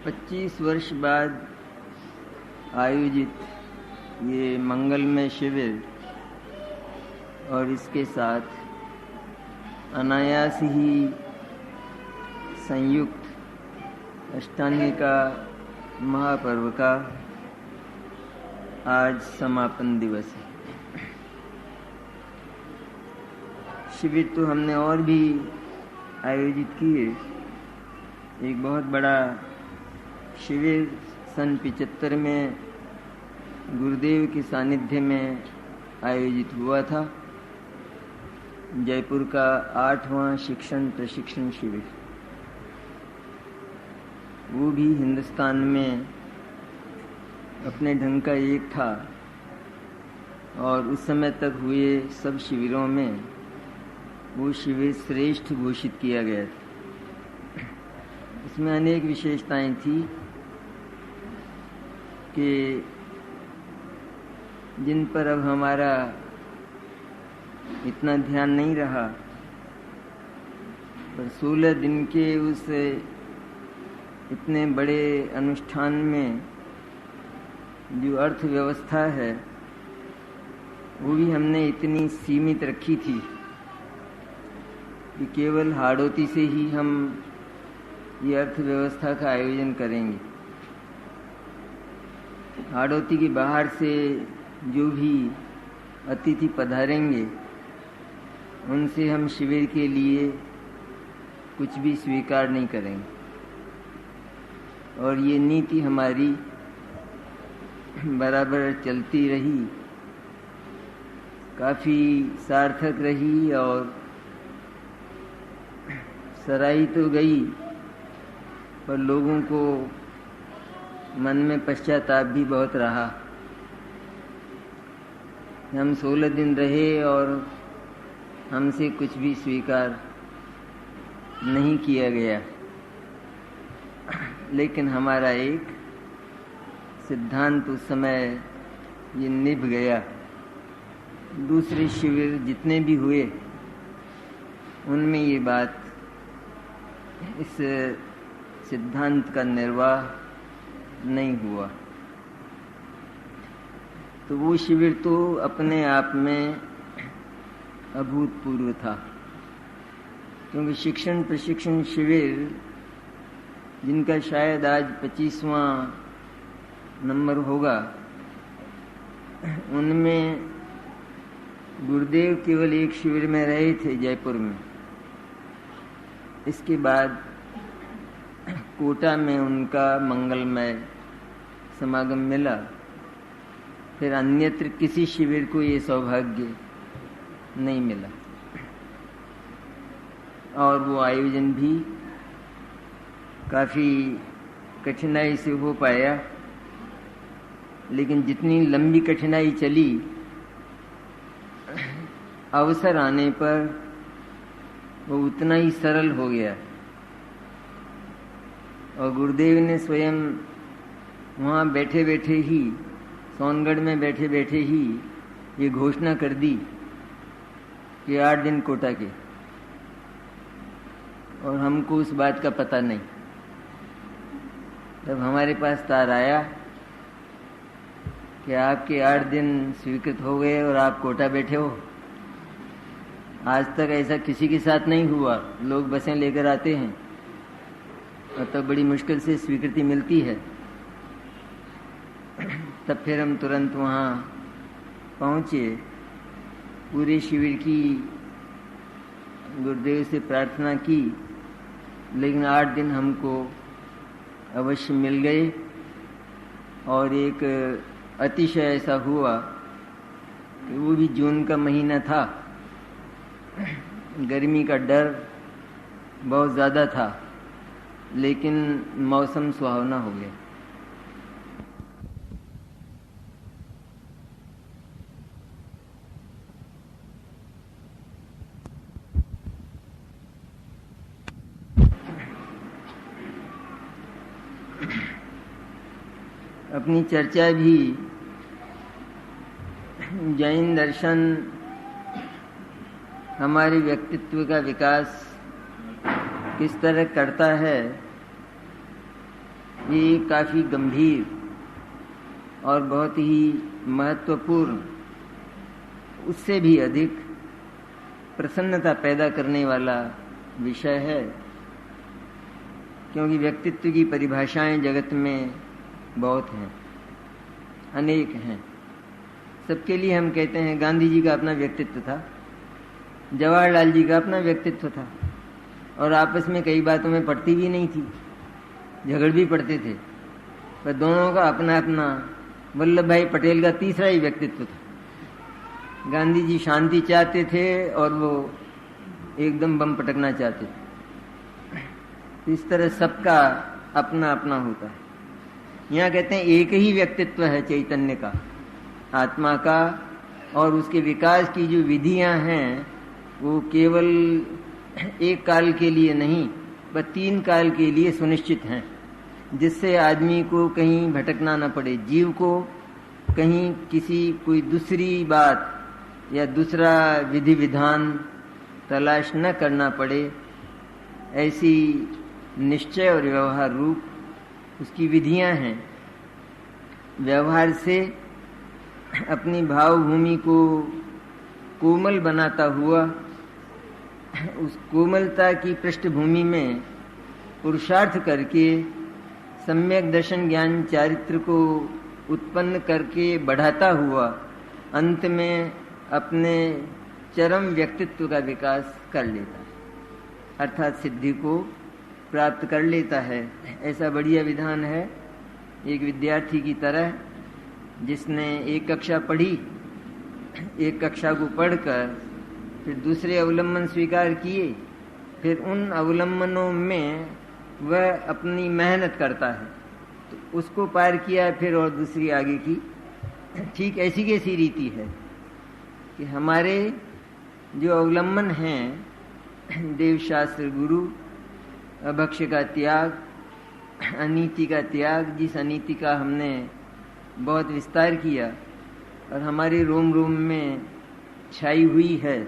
25 वर्ष बाद आयोजित ये मंगलमय शिविर और इसके साथ अनायास ही संयुक्त अष्टांगिका महापर्व का आज समापन दिवस है। शिविर तो हमने और भी आयोजित किए। एक बहुत बड़ा शिविर सन 75 में गुरुदेव के सानिध्य में आयोजित हुआ था। जयपुर का 8वां शिक्षण प्रशिक्षण शिविर, वो भी हिंदुस्तान में अपने ढंग का एक था और उस समय तक हुए सब शिविरों में वो शिविर श्रेष्ठ घोषित किया गया था। इसमें अनेक विशेषताएं थी कि जिन पर अब हमारा इतना ध्यान नहीं रहा, पर 16 दिन के उस इतने बड़े अनुष्ठान में जो अर्थव्यवस्था है वो भी हमने इतनी सीमित रखी थी कि केवल हाड़ौती से ही हम ये अर्थव्यवस्था का आयोजन करेंगे। हाड़ौती के बाहर से जो भी अतिथि पधारेंगे उनसे हम शिविर के लिए कुछ भी स्वीकार नहीं करेंगे। और ये नीति हमारी बराबर चलती रही, काफ़ी सार्थक रही और सराही तो गई, पर लोगों को मन में पश्चाताप भी बहुत रहा। हम 16 दिन रहे और हमसे कुछ भी स्वीकार नहीं किया गया। लेकिन हमारा एक सिद्धांत उस समय ये निभ गया। दूसरे शिविर जितने भी हुए उनमें ये बात, इस सिद्धांत का निर्वाह नहीं हुआ। तो वो शिविर तो अपने आप में अभूतपूर्व था, क्योंकि शिक्षण प्रशिक्षण शिविर जिनका शायद आज 25वां नंबर होगा, उनमें गुरुदेव केवल एक शिविर में रहे थे जयपुर में। इसके बाद कोटा में उनका मंगलमय समागम मिला। फिर अन्यत्र किसी शिविर को ये सौभाग्य नहीं मिला और वो आयोजन भी काफ़ी कठिनाई से हो पाया। लेकिन जितनी लंबी कठिनाई चली, अवसर आने पर वो उतना ही सरल हो गया। और गुरुदेव ने स्वयं वहाँ बैठे बैठे ही, सोनगढ़ में बैठे बैठे ही ये घोषणा कर दी कि 8 दिन कोटा के, और हमको उस बात का पता नहीं। तब हमारे पास तार आया कि आपके 8 दिन स्वीकृत हो गए और आप कोटा बैठे हो। आज तक ऐसा किसी के साथ नहीं हुआ। लोग बसें लेकर आते हैं और तब बड़ी मुश्किल से स्वीकृति मिलती है। तब फिर हम तुरंत वहाँ पहुँचे। पूरे शिविर की गुरुदेव से प्रार्थना की, लेकिन 8 दिन हमको अवश्य मिल गए। और एक अतिशय ऐसा हुआ कि वो भी जून का महीना था, गर्मी का डर बहुत ज़्यादा था, लेकिन मौसम सुहावना हो गया। अपनी चर्चा भी जैन दर्शन हमारे व्यक्तित्व का विकास किस तरह करता है, ये काफ़ी गंभीर और बहुत ही महत्वपूर्ण, उससे भी अधिक प्रसन्नता पैदा करने वाला विषय है, क्योंकि व्यक्तित्व की परिभाषाएं जगत में बहुत हैं, अनेक हैं। सबके लिए हम कहते हैं गांधी जी का अपना व्यक्तित्व था, जवाहरलाल जी का अपना व्यक्तित्व था, और आपस में कई बातों में पड़ती भी नहीं थी, झगड़ भी पड़ते थे, पर दोनों का अपना अपना। वल्लभ भाई पटेल का तीसरा ही व्यक्तित्व था। गांधी जी शांति चाहते थे और वो एकदम बम पटकना चाहते थे। इस तरह सबका अपना अपना होता है। यहाँ कहते हैं एक ही व्यक्तित्व है चैतन्य का, आत्मा का, और उसके विकास की जो विधियां हैं वो केवल एक काल के लिए नहीं, बस 3 काल के लिए सुनिश्चित हैं, जिससे आदमी को कहीं भटकना न पड़े, जीव को कहीं किसी कोई दूसरी बात या दूसरा विधि विधान तलाश न करना पड़े। ऐसी निश्चय और व्यवहार रूप उसकी विधियां हैं। व्यवहार से अपनी भावभूमि को कोमल बनाता हुआ उस कोमलता की पृष्ठभूमि में पुरुषार्थ करके सम्यक दर्शन ज्ञान चारित्र को उत्पन्न करके बढ़ाता हुआ अंत में अपने चरम व्यक्तित्व का विकास कर लेता है, अर्थात सिद्धि को प्राप्त कर लेता है। ऐसा बढ़िया विधान है। एक विद्यार्थी की तरह जिसने एक कक्षा पढ़ी, एक कक्षा को पढ़कर फिर दूसरे अवलंबन स्वीकार किए, फिर उन अवलंबनों में वह अपनी मेहनत करता है, तो उसको पार किया फिर और दूसरी आगे की। ठीक ऐसी कैसी रीति है कि हमारे जो अवलंबन हैं, देवशास्त्र गुरु, अभक्ष्य का त्याग, अनीति का त्याग, जिस अनीति का हमने बहुत विस्तार किया और हमारे रोम रोम में छाई हुई है,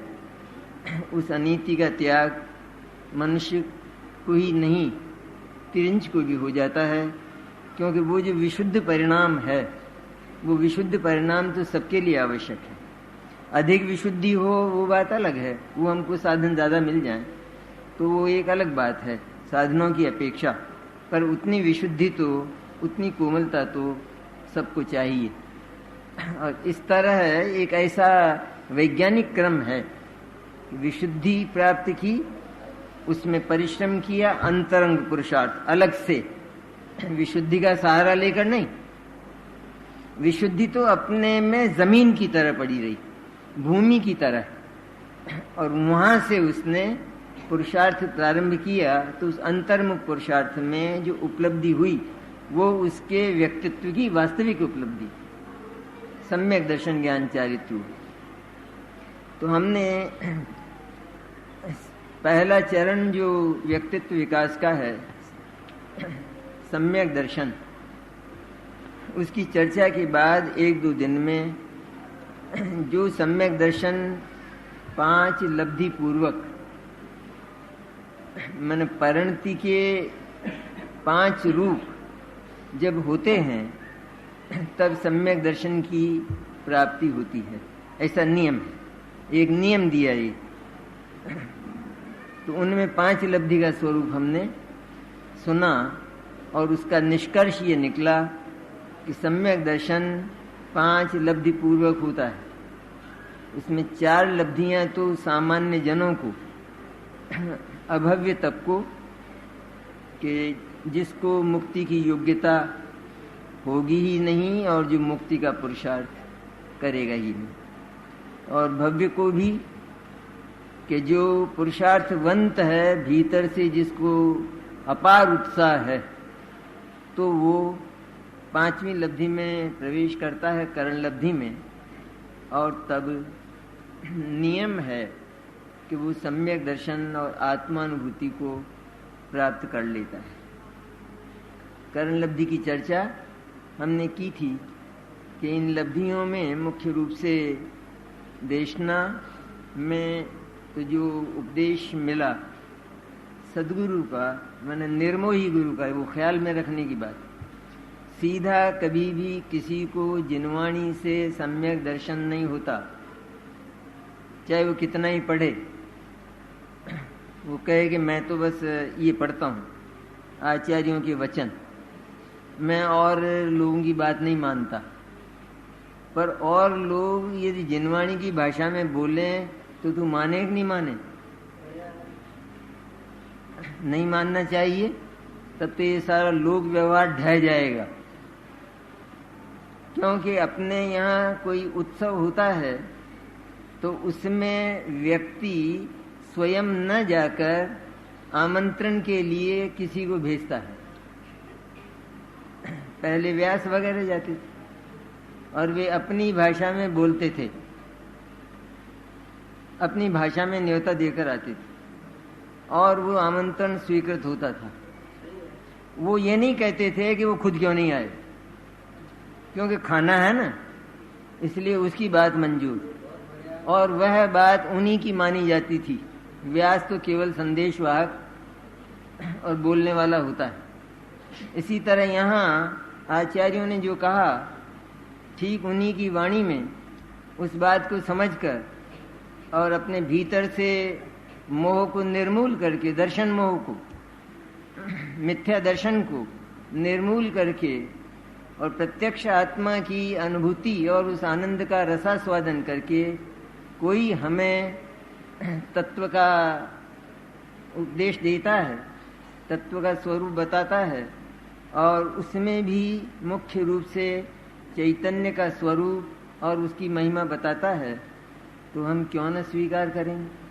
उस अनीति का त्याग मनुष्य को ही नहीं तिरंज को भी हो जाता है, क्योंकि वो जो विशुद्ध परिणाम है, वो विशुद्ध परिणाम तो सबके लिए आवश्यक है। अधिक विशुद्धि हो वो बात अलग है, वो हमको साधन ज़्यादा मिल जाए तो वो एक अलग बात है साधनों की अपेक्षा, पर उतनी विशुद्धि तो, उतनी कोमलता तो सबको चाहिए। और इस तरह एक ऐसा वैज्ञानिक क्रम है, विशुद्धि प्राप्त की, उसमें परिश्रम किया, अंतरंग पुरुषार्थ अलग से, विशुद्धि का सहारा लेकर नहीं। विशुद्धि तो अपने में जमीन की तरह पड़ी रही, भूमि की तरह, और वहां से उसने पुरुषार्थ प्रारंभ किया, तो उस अंतर्मुख पुरुषार्थ में जो उपलब्धि हुई वो उसके व्यक्तित्व की वास्तविक उपलब्धि, सम्यक दर्शन ज्ञान चारित्र। तो हमने पहला चरण जो व्यक्तित्व विकास का है, सम्यक दर्शन, उसकी चर्चा के बाद 1-2 दिन में जो सम्यक दर्शन 5 लब्धि पूर्वक, मैंने परिणति के 5 रूप जब होते हैं तब सम्यक दर्शन की प्राप्ति होती है, ऐसा नियम है। एक नियम दिया ये, तो उनमें 5 लब्धि का स्वरूप हमने सुना और उसका निष्कर्ष ये निकला कि सम्यक दर्शन 5 लब्धि पूर्वक होता है। उसमें 4 लब्धियां तो सामान्य जनों को, अभव्य तक को, कि जिसको मुक्ति की योग्यता होगी ही नहीं और जो मुक्ति का पुरुषार्थ करेगा ही नहीं, और भव्य को भी, कि जो पुरुषार्थवंत है, भीतर से जिसको अपार उत्साह है, तो वो 5वीं लब्धि में प्रवेश करता है, करण लब्धि में, और तब नियम है कि वो सम्यक दर्शन और आत्मानुभूति को प्राप्त कर लेता है। करण लब्धि की चर्चा हमने की थी कि इन लब्धियों में मुख्य रूप से देशना में तो जो उपदेश मिला सदगुरु का, मैंने निर्मोही गुरु का, वो ख्याल में रखने की बात। सीधा कभी भी किसी को जिनवाणी से सम्यक दर्शन नहीं होता, चाहे वो कितना ही पढ़े। वो कहे कि मैं तो बस ये पढ़ता हूँ आचार्यों के वचन, मैं और लोगों की बात नहीं मानता। पर और लोग यदि जिनवाणी की भाषा में बोले तो तू माने कि नहीं माने? नहीं मानना चाहिए, तब तो ये सारा लोक व्यवहार ढह जाएगा। क्योंकि अपने यहाँ कोई उत्सव होता है तो उसमें व्यक्ति स्वयं न जाकर आमंत्रण के लिए किसी को भेजता है। पहले व्यास वगैरह जाते थे और वे अपनी भाषा में बोलते थे, अपनी भाषा में न्योता देकर आते थे और वो आमंत्रण स्वीकृत होता था। वो ये नहीं कहते थे कि वो खुद क्यों नहीं आए, क्योंकि खाना है ना, इसलिए उसकी बात मंजूर, और वह बात उन्हीं की मानी जाती थी। व्यास तो केवल संदेशवाहक और बोलने वाला होता है। इसी तरह यहाँ आचार्यों ने जो कहा, ठीक उन्हीं की वाणी में उस बात को समझकर और अपने भीतर से मोह को निर्मूल करके, दर्शन मोह को, मिथ्या दर्शन को निर्मूल करके और प्रत्यक्ष आत्मा की अनुभूति और उस आनंद का रसास्वादन करके कोई हमें तत्व का उपदेश देता है, तत्व का स्वरूप बताता है और उसमें भी मुख्य रूप से चैतन्य का स्वरूप और उसकी महिमा बताता है, तो हम क्यों न स्वीकार करेंगे?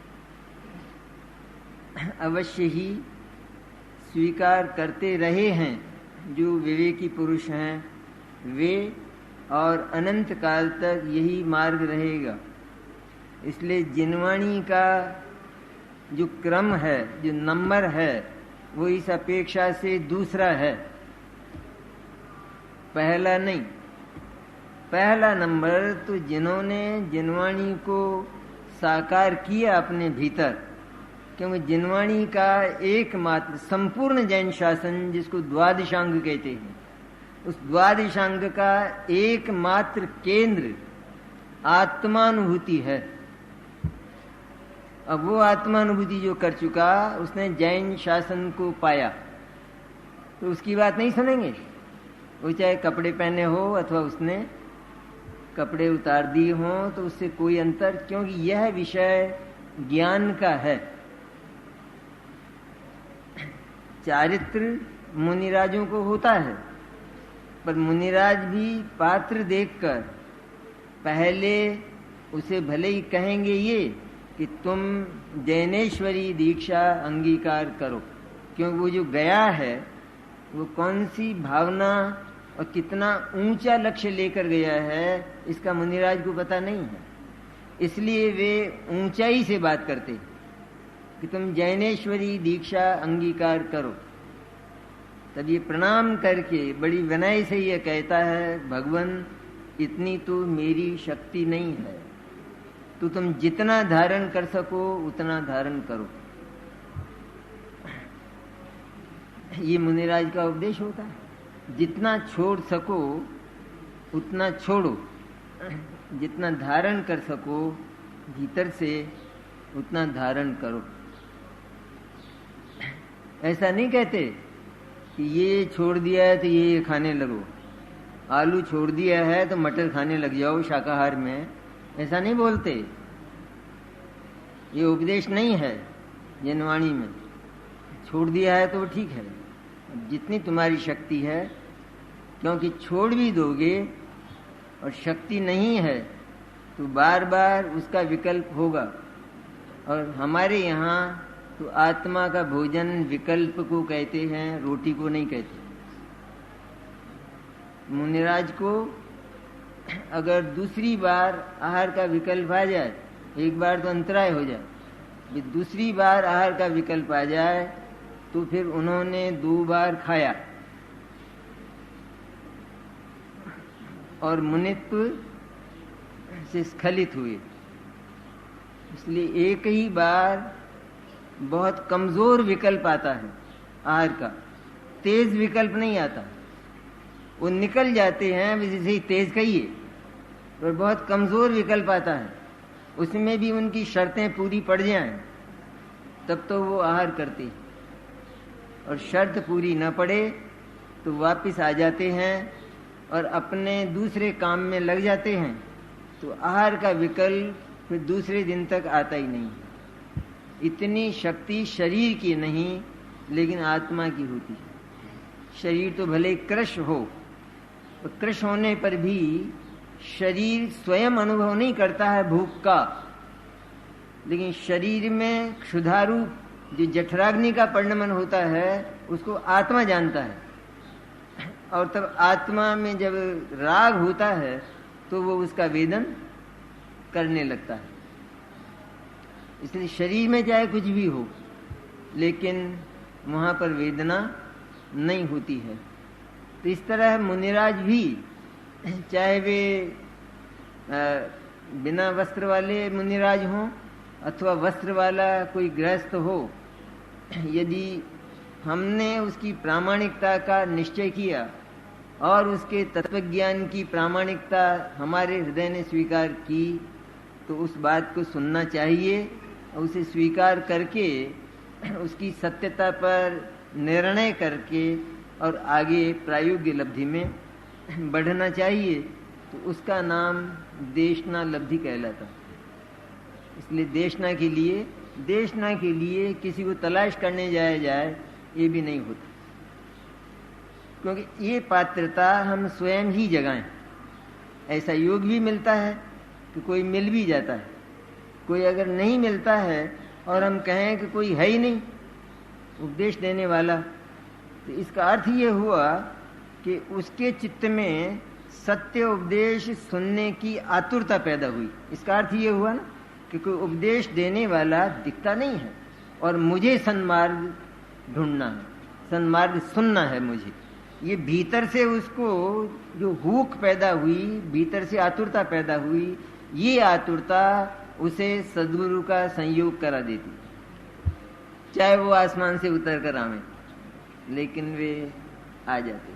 अवश्य ही स्वीकार करते रहे हैं जो विवेकी पुरुष हैं वे, और अनंत काल तक यही मार्ग रहेगा। इसलिए जिनवाणी का जो क्रम है, जो नंबर है, वो इस अपेक्षा से दूसरा है, पहला नहीं। पहला नंबर तो जिन्होंने जिनवाणी को साकार किया अपने भीतर, क्योंकि जिनवाणी का एकमात्र संपूर्ण जैन शासन, जिसको द्वादशांग कहते हैं, उस द्वादशांग का एकमात्र केंद्र आत्मानुभूति है। अब वो आत्मानुभूति जो कर चुका, उसने जैन शासन को पाया, तो उसकी बात नहीं सुनेंगे। वो चाहे कपड़े पहने हो अथवा उसने कपड़े उतार दिए हों, तो उससे कोई अंतर, क्योंकि यह विषय ज्ञान का है। चारित्र मुनिराजों को होता है, पर मुनिराज भी पात्र देखकर पहले उसे भले ही कहेंगे ये कि तुम जैनेश्वरी दीक्षा अंगीकार करो, क्योंकि वो जो गया है वो कौन सी भावना और कितना ऊंचा लक्ष्य लेकर गया है, इसका मुनिराज को पता नहीं है। इसलिए वे ऊंचाई से बात करते कि तुम जैनेश्वरी दीक्षा अंगीकार करो। तब ये प्रणाम करके बड़ी विनय से ये कहता है, भगवान इतनी तो मेरी शक्ति नहीं है, तो तुम जितना धारण कर सको उतना धारण करो। ये मुनिराज का उपदेश होता है। जितना छोड़ सको उतना छोड़ो, जितना धारण कर सको भीतर से उतना धारण करो। ऐसा नहीं कहते कि ये छोड़ दिया है तो ये खाने लगो, आलू छोड़ दिया है तो मटर खाने लग जाओ शाकाहार में, ऐसा नहीं बोलते। ये उपदेश नहीं है जिनवाणी में। छोड़ दिया है तो ठीक है, जितनी तुम्हारी शक्ति है, क्योंकि छोड़ भी दोगे और शक्ति नहीं है तो बार बार उसका विकल्प होगा। और हमारे यहाँ तो आत्मा का भोजन विकल्प को कहते हैं, रोटी को नहीं कहते। मुनिराज को अगर दूसरी बार आहार का विकल्प आ जाए, एक बार तो अंतराय हो जाए, दूसरी बार आहार का विकल्प आ जाए तो फिर उन्होंने 2 बार खाया और मुनित्व से स्खलित हुए। इसलिए एक ही बार बहुत कमजोर विकल्प आता है आहार का, तेज विकल्प नहीं आता। वो निकल जाते हैं जैसे ही तेज कहिए, और बहुत कमजोर विकल्प आता है, उसमें भी उनकी शर्तें पूरी पड़ जाएं तब तो वो आहार करते हैं, और शर्त पूरी न पड़े तो वापस आ जाते हैं और अपने दूसरे काम में लग जाते हैं। तो आहार का विकल्प फिर दूसरे दिन तक आता ही नहीं। इतनी शक्ति शरीर की नहीं लेकिन आत्मा की होती है। शरीर तो भले कृश हो, तो कृश होने पर भी शरीर स्वयं अनुभव नहीं करता है भूख का, लेकिन शरीर में क्षुधारू जो जठराग्नि का परिणमन होता है उसको आत्मा जानता है, और तब आत्मा में जब राग होता है तो वो उसका वेदन करने लगता है। इसलिए शरीर में चाहे कुछ भी हो लेकिन वहाँ पर वेदना नहीं होती है। तो इस तरह मुनिराज भी, चाहे वे बिना वस्त्र वाले मुनिराज हों अथवा वस्त्र वाला कोई गृहस्थ हो, यदि हमने उसकी प्रामाणिकता का निश्चय किया और उसके तत्वज्ञान की प्रामाणिकता हमारे हृदय ने स्वीकार की तो उस बात को सुनना चाहिए और उसे स्वीकार करके उसकी सत्यता पर निर्णय करके और आगे प्रायोगिक लब्धि में बढ़ना चाहिए। तो उसका नाम देशना लब्धि कहलाता है। इसलिए देशना के लिए किसी को तलाश करने जाए ये भी नहीं होता, क्योंकि ये पात्रता हम स्वयं ही जगाएं। ऐसा योग भी मिलता है कि कोई मिल भी जाता है, कोई अगर नहीं मिलता है और हम कहें कि कोई है ही नहीं उपदेश देने वाला, तो इसका अर्थ ये हुआ कि उसके चित्त में सत्य उपदेश सुनने की आतुरता पैदा हुई। इसका अर्थ ये हुआ ना कि कोई उपदेश देने वाला दिखता नहीं है और मुझे सन्मार्ग ढूंढना है, सन्मार्ग सुनना है मुझे। ये भीतर से उसको जो भूख पैदा हुई, भीतर से आतुरता पैदा हुई, ये आतुरता उसे सद्गुरु का संयोग करा देती, चाहे वो आसमान से उतर कर आवे, लेकिन वे आ जाते।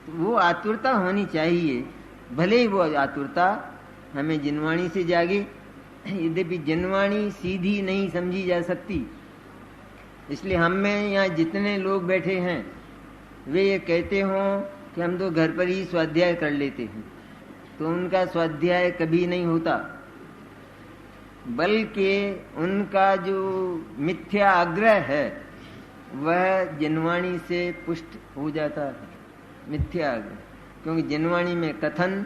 तो वो आतुरता होनी चाहिए, भले ही वो आतुरता हमें जिनवाणी से जागे, यद्यपि जिनवाणी सीधी नहीं समझी जा सकती। इसलिए हम में यहाँ जितने लोग बैठे हैं वे ये कहते हों कि हम तो घर पर ही स्वाध्याय कर लेते हैं, तो उनका स्वाध्याय कभी नहीं होता, बल्कि उनका जो मिथ्या आग्रह है वह जिनवाणी से पुष्ट हो जाता है। मिथ्या आग्रह, क्योंकि जिनवाणी में कथन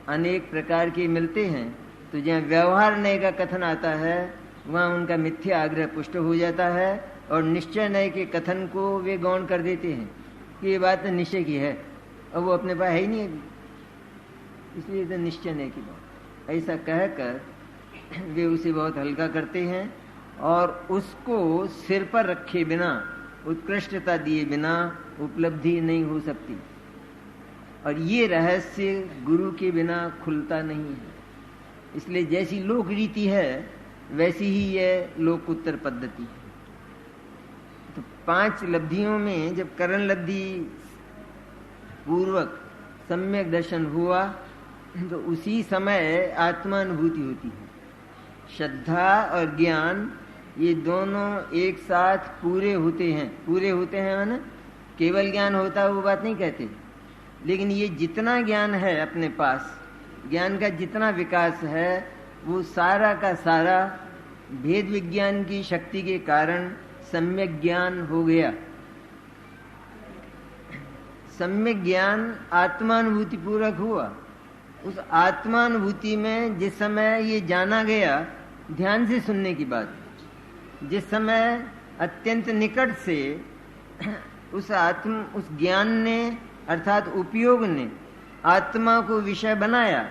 अनेक प्रकार के मिलते हैं, तो जहाँ व्यवहार नय का कथन आता है वहाँ उनका मिथ्या आग्रह पुष्ट हो जाता है और निश्चय नय के कथन को वे गौण कर देते हैं कि ये बात तो निश्चय की है और वो अपने पास है ही नहीं अभी, इसलिए तो निश्चय नय की बात। ऐसा कहकर वे उसे बहुत हल्का करते हैं और उसको सिर पर रखे बिना, उत्कृष्टता दिए बिना उपलब्धि नहीं हो सकती। और ये रहस्य गुरु के बिना खुलता नहीं है। इसलिए जैसी लोक रीति है वैसी ही यह लोकोत्तर पद्धति है। तो 5 लब्धियों में जब करण लब्धि पूर्वक सम्यक दर्शन हुआ तो उसी समय आत्मानुभूति होती है। श्रद्धा और ज्ञान ये दोनों एक साथ पूरे होते हैं। पूरे होते हैं माने केवल ज्ञान होता है वो बात नहीं कहते, लेकिन ये जितना ज्ञान है अपने पास, ज्ञान का जितना विकास है वो सारा का सारा भेद विज्ञान की शक्ति के कारण सम्यक ज्ञान हो गया। सम्यक ज्ञान आत्मानुभूति पूर्वक हुआ। उस आत्मानुभूति में जिस समय ये जाना गया, ध्यान से सुनने की बात, जिस समय अत्यंत निकट से उस ज्ञान ने अर्थात उपयोग ने आत्मा को विषय बनाया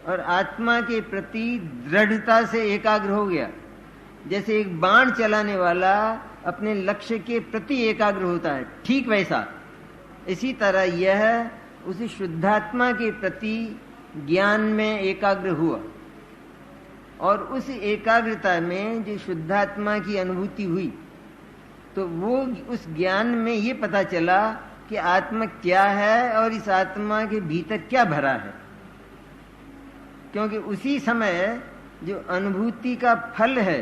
और आत्मा के प्रति दृढ़ता से एकाग्र हो गया। जैसे एक बाण चलाने वाला अपने लक्ष्य के प्रति एकाग्र होता है, ठीक वैसा इसी तरह यह उसी शुद्धात्मा के प्रति ज्ञान में एकाग्र हुआ और उस एकाग्रता में जो शुद्धात्मा की अनुभूति हुई तो वो उस ज्ञान में ये पता चला कि आत्मा क्या है और इस आत्मा के भीतर क्या भरा है। क्योंकि उसी समय जो अनुभूति का फल है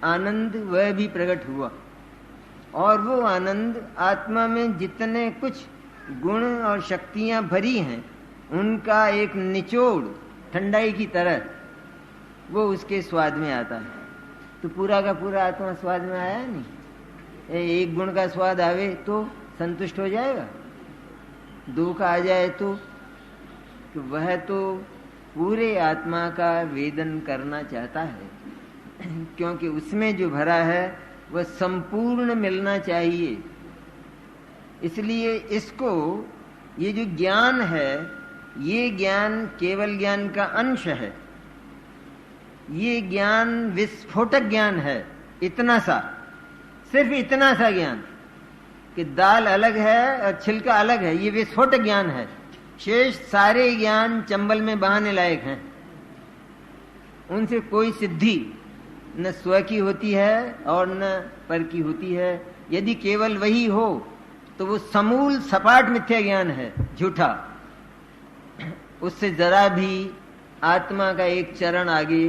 आनंद, वह भी प्रकट हुआ, और वो आनंद आत्मा में जितने कुछ गुण और शक्तियां भरी हैं उनका एक निचोड़ ठंडाई की तरह वो उसके स्वाद में आता है। तो पूरा का पूरा आत्मा स्वाद में आया नहीं। एक गुण का स्वाद आवे तो संतुष्ट हो जाएगा, दो का आ जाए तो वह तो पूरे आत्मा का वेदन करना चाहता है, क्योंकि उसमें जो भरा है वह संपूर्ण मिलना चाहिए। इसलिए इसको, ये जो ज्ञान है, ये ज्ञान केवल ज्ञान का अंश है, ये ज्ञान विस्फोटक ज्ञान है। इतना सा, सिर्फ इतना सा ज्ञान कि दाल अलग है और छिलका अलग है, ये विस्फोटक ज्ञान है। शेष सारे ज्ञान चंबल में बहाने लायक हैं, उनसे कोई सिद्धि न स्व की होती है और न पर की होती है। यदि केवल वही हो तो वो समूल सपाट मिथ्या ज्ञान है, झूठा। उससे जरा भी आत्मा का एक चरण आगे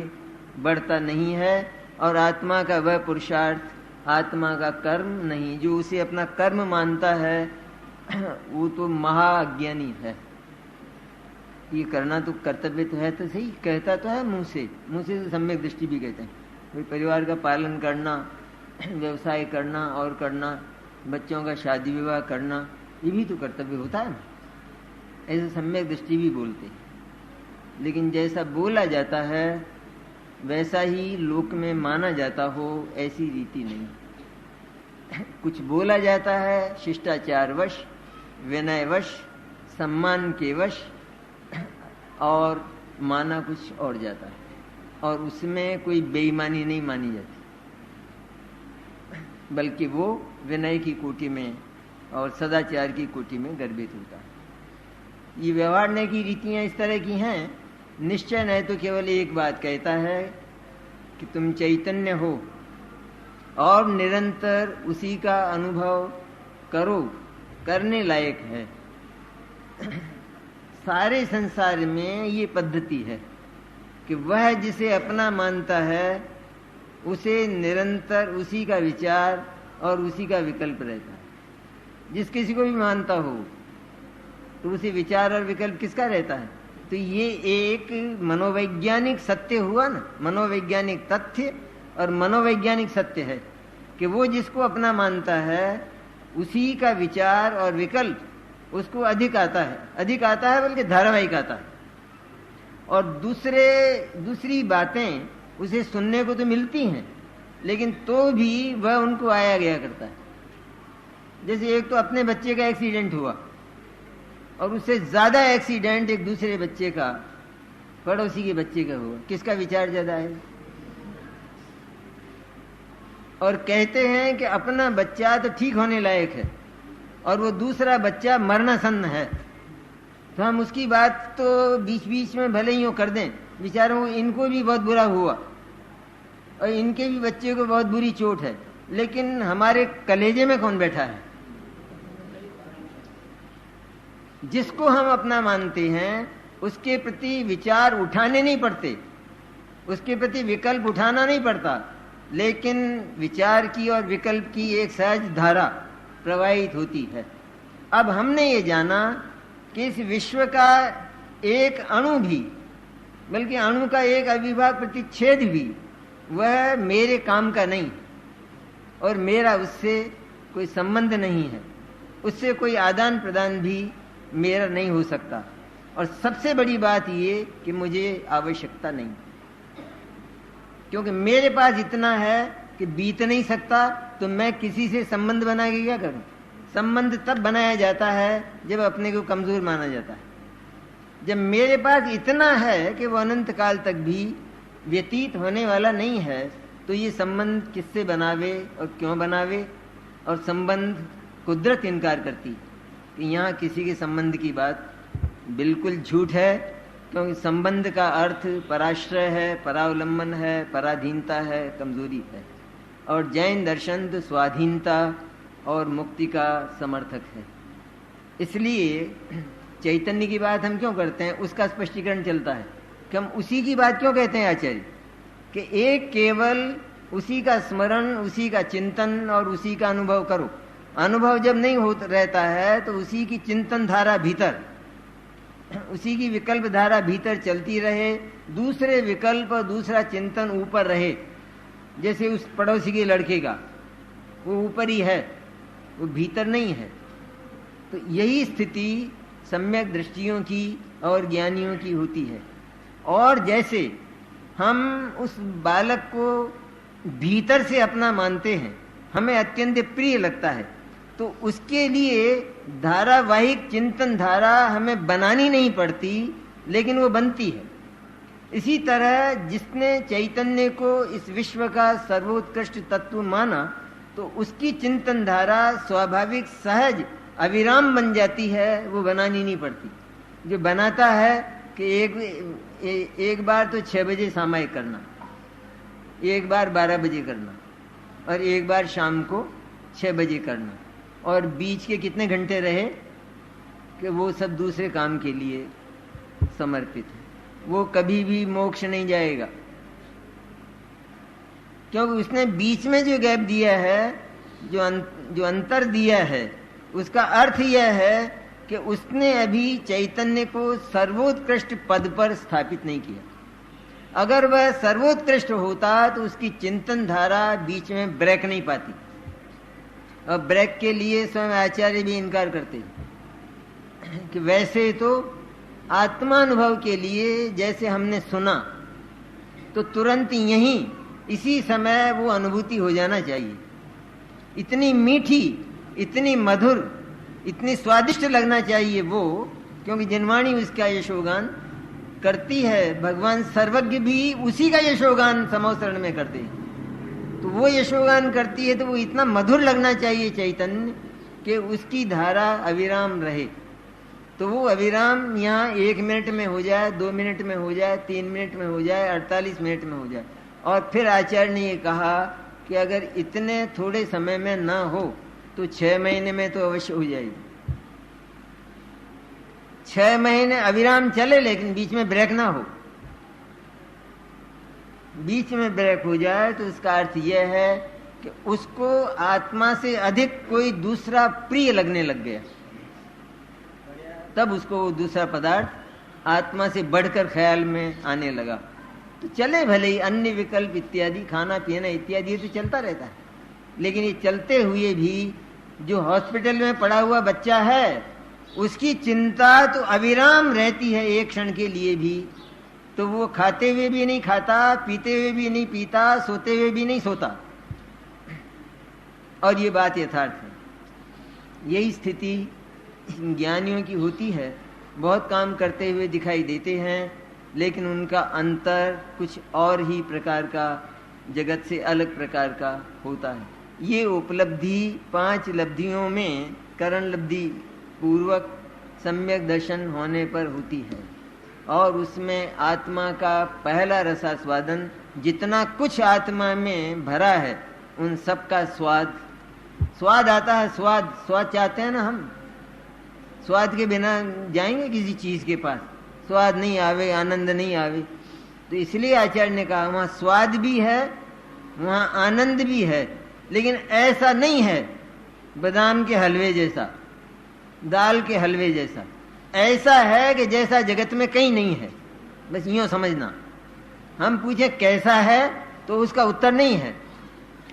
बढ़ता नहीं है, और आत्मा का वह पुरुषार्थ, आत्मा का कर्म नहीं। जो उसे अपना कर्म मानता है वो तो महाअज्ञानी है। ये करना तो कर्तव्य तो है, तो सही कहता तो है मुंह से तो सम्यक दृष्टि भी कहते हैं। कोई परिवार का पालन करना, व्यवसाय करना और करना, बच्चों का शादी विवाह करना, ये भी तो कर्तव्य होता है ना। ऐसे सम्यक दृष्टि भी बोलते हैं, लेकिन जैसा बोला जाता है वैसा ही लोक में माना जाता हो, ऐसी रीति नहीं। कुछ बोला जाता है शिष्टाचारवश, विनयवश, सम्मान के वश, और माना कुछ और जाता है, और उसमें कोई बेईमानी नहीं मानी जाती, बल्कि वो विनय की कोटि में और सदाचार की कोटि में गर्भित होता है। ये व्यवहारने की रीतियां इस तरह की हैं। निश्चय नहीं तो केवल एक बात कहता है कि तुम चैतन्य हो और निरंतर उसी का अनुभव करो, करने लायक है। सारे संसार में ये पद्धति है कि वह जिसे अपना मानता है उसे निरंतर उसी का विचार और उसी का विकल्प रहता है। जिस किसी को भी मानता हो तो उसे विचार और विकल्प किसका रहता है? तो ये एक मनोवैज्ञानिक सत्य हुआ ना, मनोवैज्ञानिक तथ्य और मनोवैज्ञानिक सत्य है कि वो जिसको अपना मानता है उसी का विचार और विकल्प उसको अधिक आता है बल्कि धारावाहिक आता है। और दूसरी बातें उसे सुनने को तो मिलती हैं, लेकिन तो भी वह उनको आया गया करता है। जैसे एक तो अपने बच्चे का एक्सीडेंट हुआ और उससे ज्यादा एक्सीडेंट एक दूसरे बच्चे का, पड़ोसी के बच्चे का हुआ, किसका विचार ज्यादा है? और कहते हैं कि अपना बच्चा तो ठीक होने लायक है और वो दूसरा बच्चा मरणासन्न है, तो हम उसकी बात तो बीच बीच में भले ही कर दें, बेचारों इनको भी बहुत बुरा हुआ और इनके भी बच्चे को बहुत बुरी चोट है, लेकिन हमारे कलेजे में कौन बैठा है? जिसको हम अपना मानते हैं उसके प्रति विचार उठाने नहीं पड़ते, उसके प्रति विकल्प उठाना नहीं पड़ता, लेकिन विचार की और विकल्प की एक सहज धारा प्रवाहित होती है। अब हमने ये जाना कि इस विश्व का एक अणु भी, बल्कि अणु का एक अविभाग प्रतिच्छेद भी, वह मेरे काम का नहीं और मेरा उससे कोई संबंध नहीं है, उससे कोई आदान प्रदान भी मेरा नहीं हो सकता। और सबसे बड़ी बात ये कि मुझे आवश्यकता नहीं, क्योंकि मेरे पास इतना है कि बीत नहीं सकता, तो मैं किसी से संबंध बना के क्या करूं? संबंध तब बनाया जाता है जब अपने को कमजोर माना जाता है। जब मेरे पास इतना है कि वो अनंत काल तक भी व्यतीत होने वाला नहीं है, तो ये संबंध किससे बनावे और क्यों बनावे? और संबंध कुदरत इनकार करती कि यहाँ किसी के संबंध की बात बिल्कुल झूठ है, क्योंकि संबंध का अर्थ पराश्रय है, परावलंबन है, पराधीनता है, कमजोरी है। और जैन दर्शन तो स्वाधीनता और मुक्ति का समर्थक है। इसलिए चैतन्य की बात हम क्यों करते हैं, उसका स्पष्टीकरण चलता है कि हम उसी की बात क्यों कहते हैं आचार्य, कि एक केवल उसी का स्मरण, उसी का चिंतन और उसी का अनुभव करो। अनुभव जब नहीं होता रहता है तो उसी की चिंतन धारा भीतर, उसी की विकल्प धारा भीतर चलती रहे, दूसरे विकल्प और दूसरा चिंतन ऊपर रहे। जैसे उस पड़ोसी के लड़के का, वो ऊपर ही है, वो भीतर नहीं है। तो यही स्थिति सम्यक दृष्टियों की और ज्ञानियों की होती है। और जैसे हम उस बालक को भीतर से अपना मानते हैं, हमें अत्यंत प्रिय लगता है, तो उसके लिए धारावाहिक चिंतन धारा हमें बनानी नहीं पड़ती, लेकिन वो बनती है। इसी तरह जिसने चैतन्य को इस विश्व का सर्वोत्कृष्ट तत्व माना, तो उसकी चिंतन धारा स्वाभाविक सहज अविराम बन जाती है, वो बनानी नहीं पड़ती। जो बनाता है कि एक बार तो 6 बजे सामायिक करना, एक बार 12 बजे करना, और एक बार शाम को 6 बजे करना, और बीच के कितने घंटे रहे कि वो सब दूसरे काम के लिए समर्पित है। वो कभी भी मोक्ष नहीं जाएगा, क्योंकि उसने बीच में जो गैप दिया है, जो अंतर दिया है, उसका अर्थ यह है कि उसने अभी चैतन्य को सर्वोत्कृष्ट पद पर स्थापित नहीं किया। अगर वह सर्वोत्कृष्ट होता तो उसकी चिंतन धारा बीच में ब्रेक नहीं पाती। और ब्रेक के लिए स्वयं आचार्य भी इनकार करते हैं कि वैसे तो आत्मानुभव के लिए जैसे हमने सुना तो तुरंत यहीं इसी समय वो अनुभूति हो जाना चाहिए। इतनी मीठी, इतनी मधुर, इतनी स्वादिष्ट लगना चाहिए वो, क्योंकि जिनवाणी उसका यशोगान करती है। भगवान सर्वज्ञ भी उसी का यशोगान समोसरण में करते हैं, तो वो यशोगान करती है तो वो इतना मधुर लगना चाहिए चैतन्य कि उसकी धारा अविराम रहे। तो वो अविराम यहाँ 1 मिनट में हो जाए, 2 मिनट में हो जाए, 3 मिनट में हो जाए, 48 मिनट में हो जाए। और फिर आचार्य ने ये कहा कि अगर इतने थोड़े समय में ना हो तो 6 महीने में तो अवश्य हो जाएगी। 6 महीने अविराम चले, लेकिन बीच में ब्रेक ना हो। बीच में ब्रेक हो जाए तो इसका अर्थ यह है कि उसको आत्मा से अधिक कोई दूसरा प्रिय लगने लग गया, तब उसको दूसरा पदार्थ आत्मा से बढ़कर ख्याल में आने लगा। तो चले भले ही अन्य विकल्प इत्यादि, खाना पीना इत्यादि तो चलता रहता है, लेकिन ये चलते हुए भी जो हॉस्पिटल में पड़ा हुआ बच्चा है उसकी चिंता तो अविराम रहती है एक क्षण के लिए भी। तो वो खाते हुए भी नहीं खाता, पीते हुए भी नहीं पीता, सोते हुए भी नहीं सोता। और ये बात यथार्थ है। यही स्थिति ज्ञानियों की होती है। बहुत काम करते हुए दिखाई देते हैं, लेकिन उनका अंतर कुछ और ही प्रकार का, जगत से अलग प्रकार का होता है। ये उपलब्धि 5 लब्धियों में करण लब्धि पूर्वक सम्यक दर्शन होने पर होती है। और उसमें आत्मा का पहला रसास्वादन, जितना कुछ आत्मा में भरा है उन सब का स्वाद आता है। स्वाद चाहते हैं ना हम, स्वाद के बिना जाएंगे किसी चीज के पास? स्वाद नहीं आवे, आनंद नहीं आवे। तो इसलिए आचार्य ने कहा वहां स्वाद भी है, वहां आनंद भी है, लेकिन ऐसा नहीं है बादाम के हलवे जैसा, दाल के हलवे जैसा। ऐसा है कि जैसा जगत में कहीं नहीं है, बस यूं समझना। हम पूछे कैसा है तो उसका उत्तर नहीं है,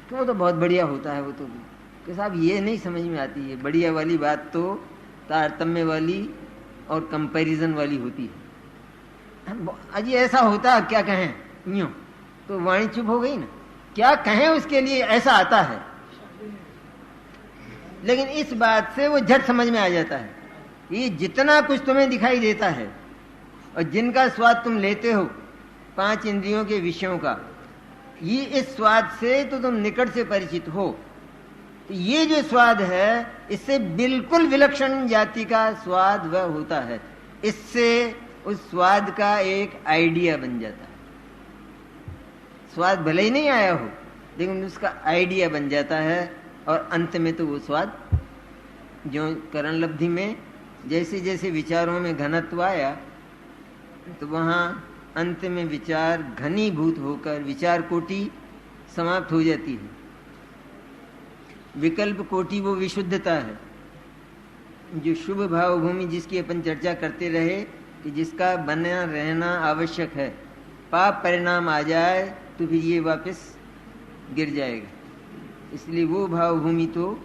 तो वो तो बहुत बढ़िया होता है। वो तो कि साहब ये नहीं समझ में आती है। बढ़िया वाली बात तो तारतम्य वाली और कंपैरिजन वाली होती है। अजी ऐसा होता है, क्या कहें यूं, तो वाणी चुप हो गई ना। क्या कहें उसके लिए, ऐसा आता है। लेकिन इस बात से वो झट समझ में आ जाता है। ये जितना कुछ तुम्हें दिखाई देता है और जिनका स्वाद तुम लेते हो 5 इंद्रियों के विषयों का, ये इस स्वाद से तो तुम निकट से परिचित हो। तो ये जो स्वाद है इससे बिल्कुल विलक्षण जाति का स्वाद वह होता है। इससे उस स्वाद का एक आइडिया बन जाता है। स्वाद भले ही नहीं आया हो, लेकिन उसका आइडिया बन जाता है और अंत में तो वो स्वाद जो करण लब्धि में जैसे जैसे विचारों में घनत्व आया तो वहाँ अंत में विचार घनीभूत होकर विचार कोटि समाप्त हो जाती है। विकल्प कोटि वो विशुद्धता है जो शुभ भाव भूमि जिसकी अपन चर्चा करते रहे कि जिसका बना रहना आवश्यक है। पाप परिणाम आ जाए तो फिर ये वापस गिर जाएगा, इसलिए वो भाव भूमि तो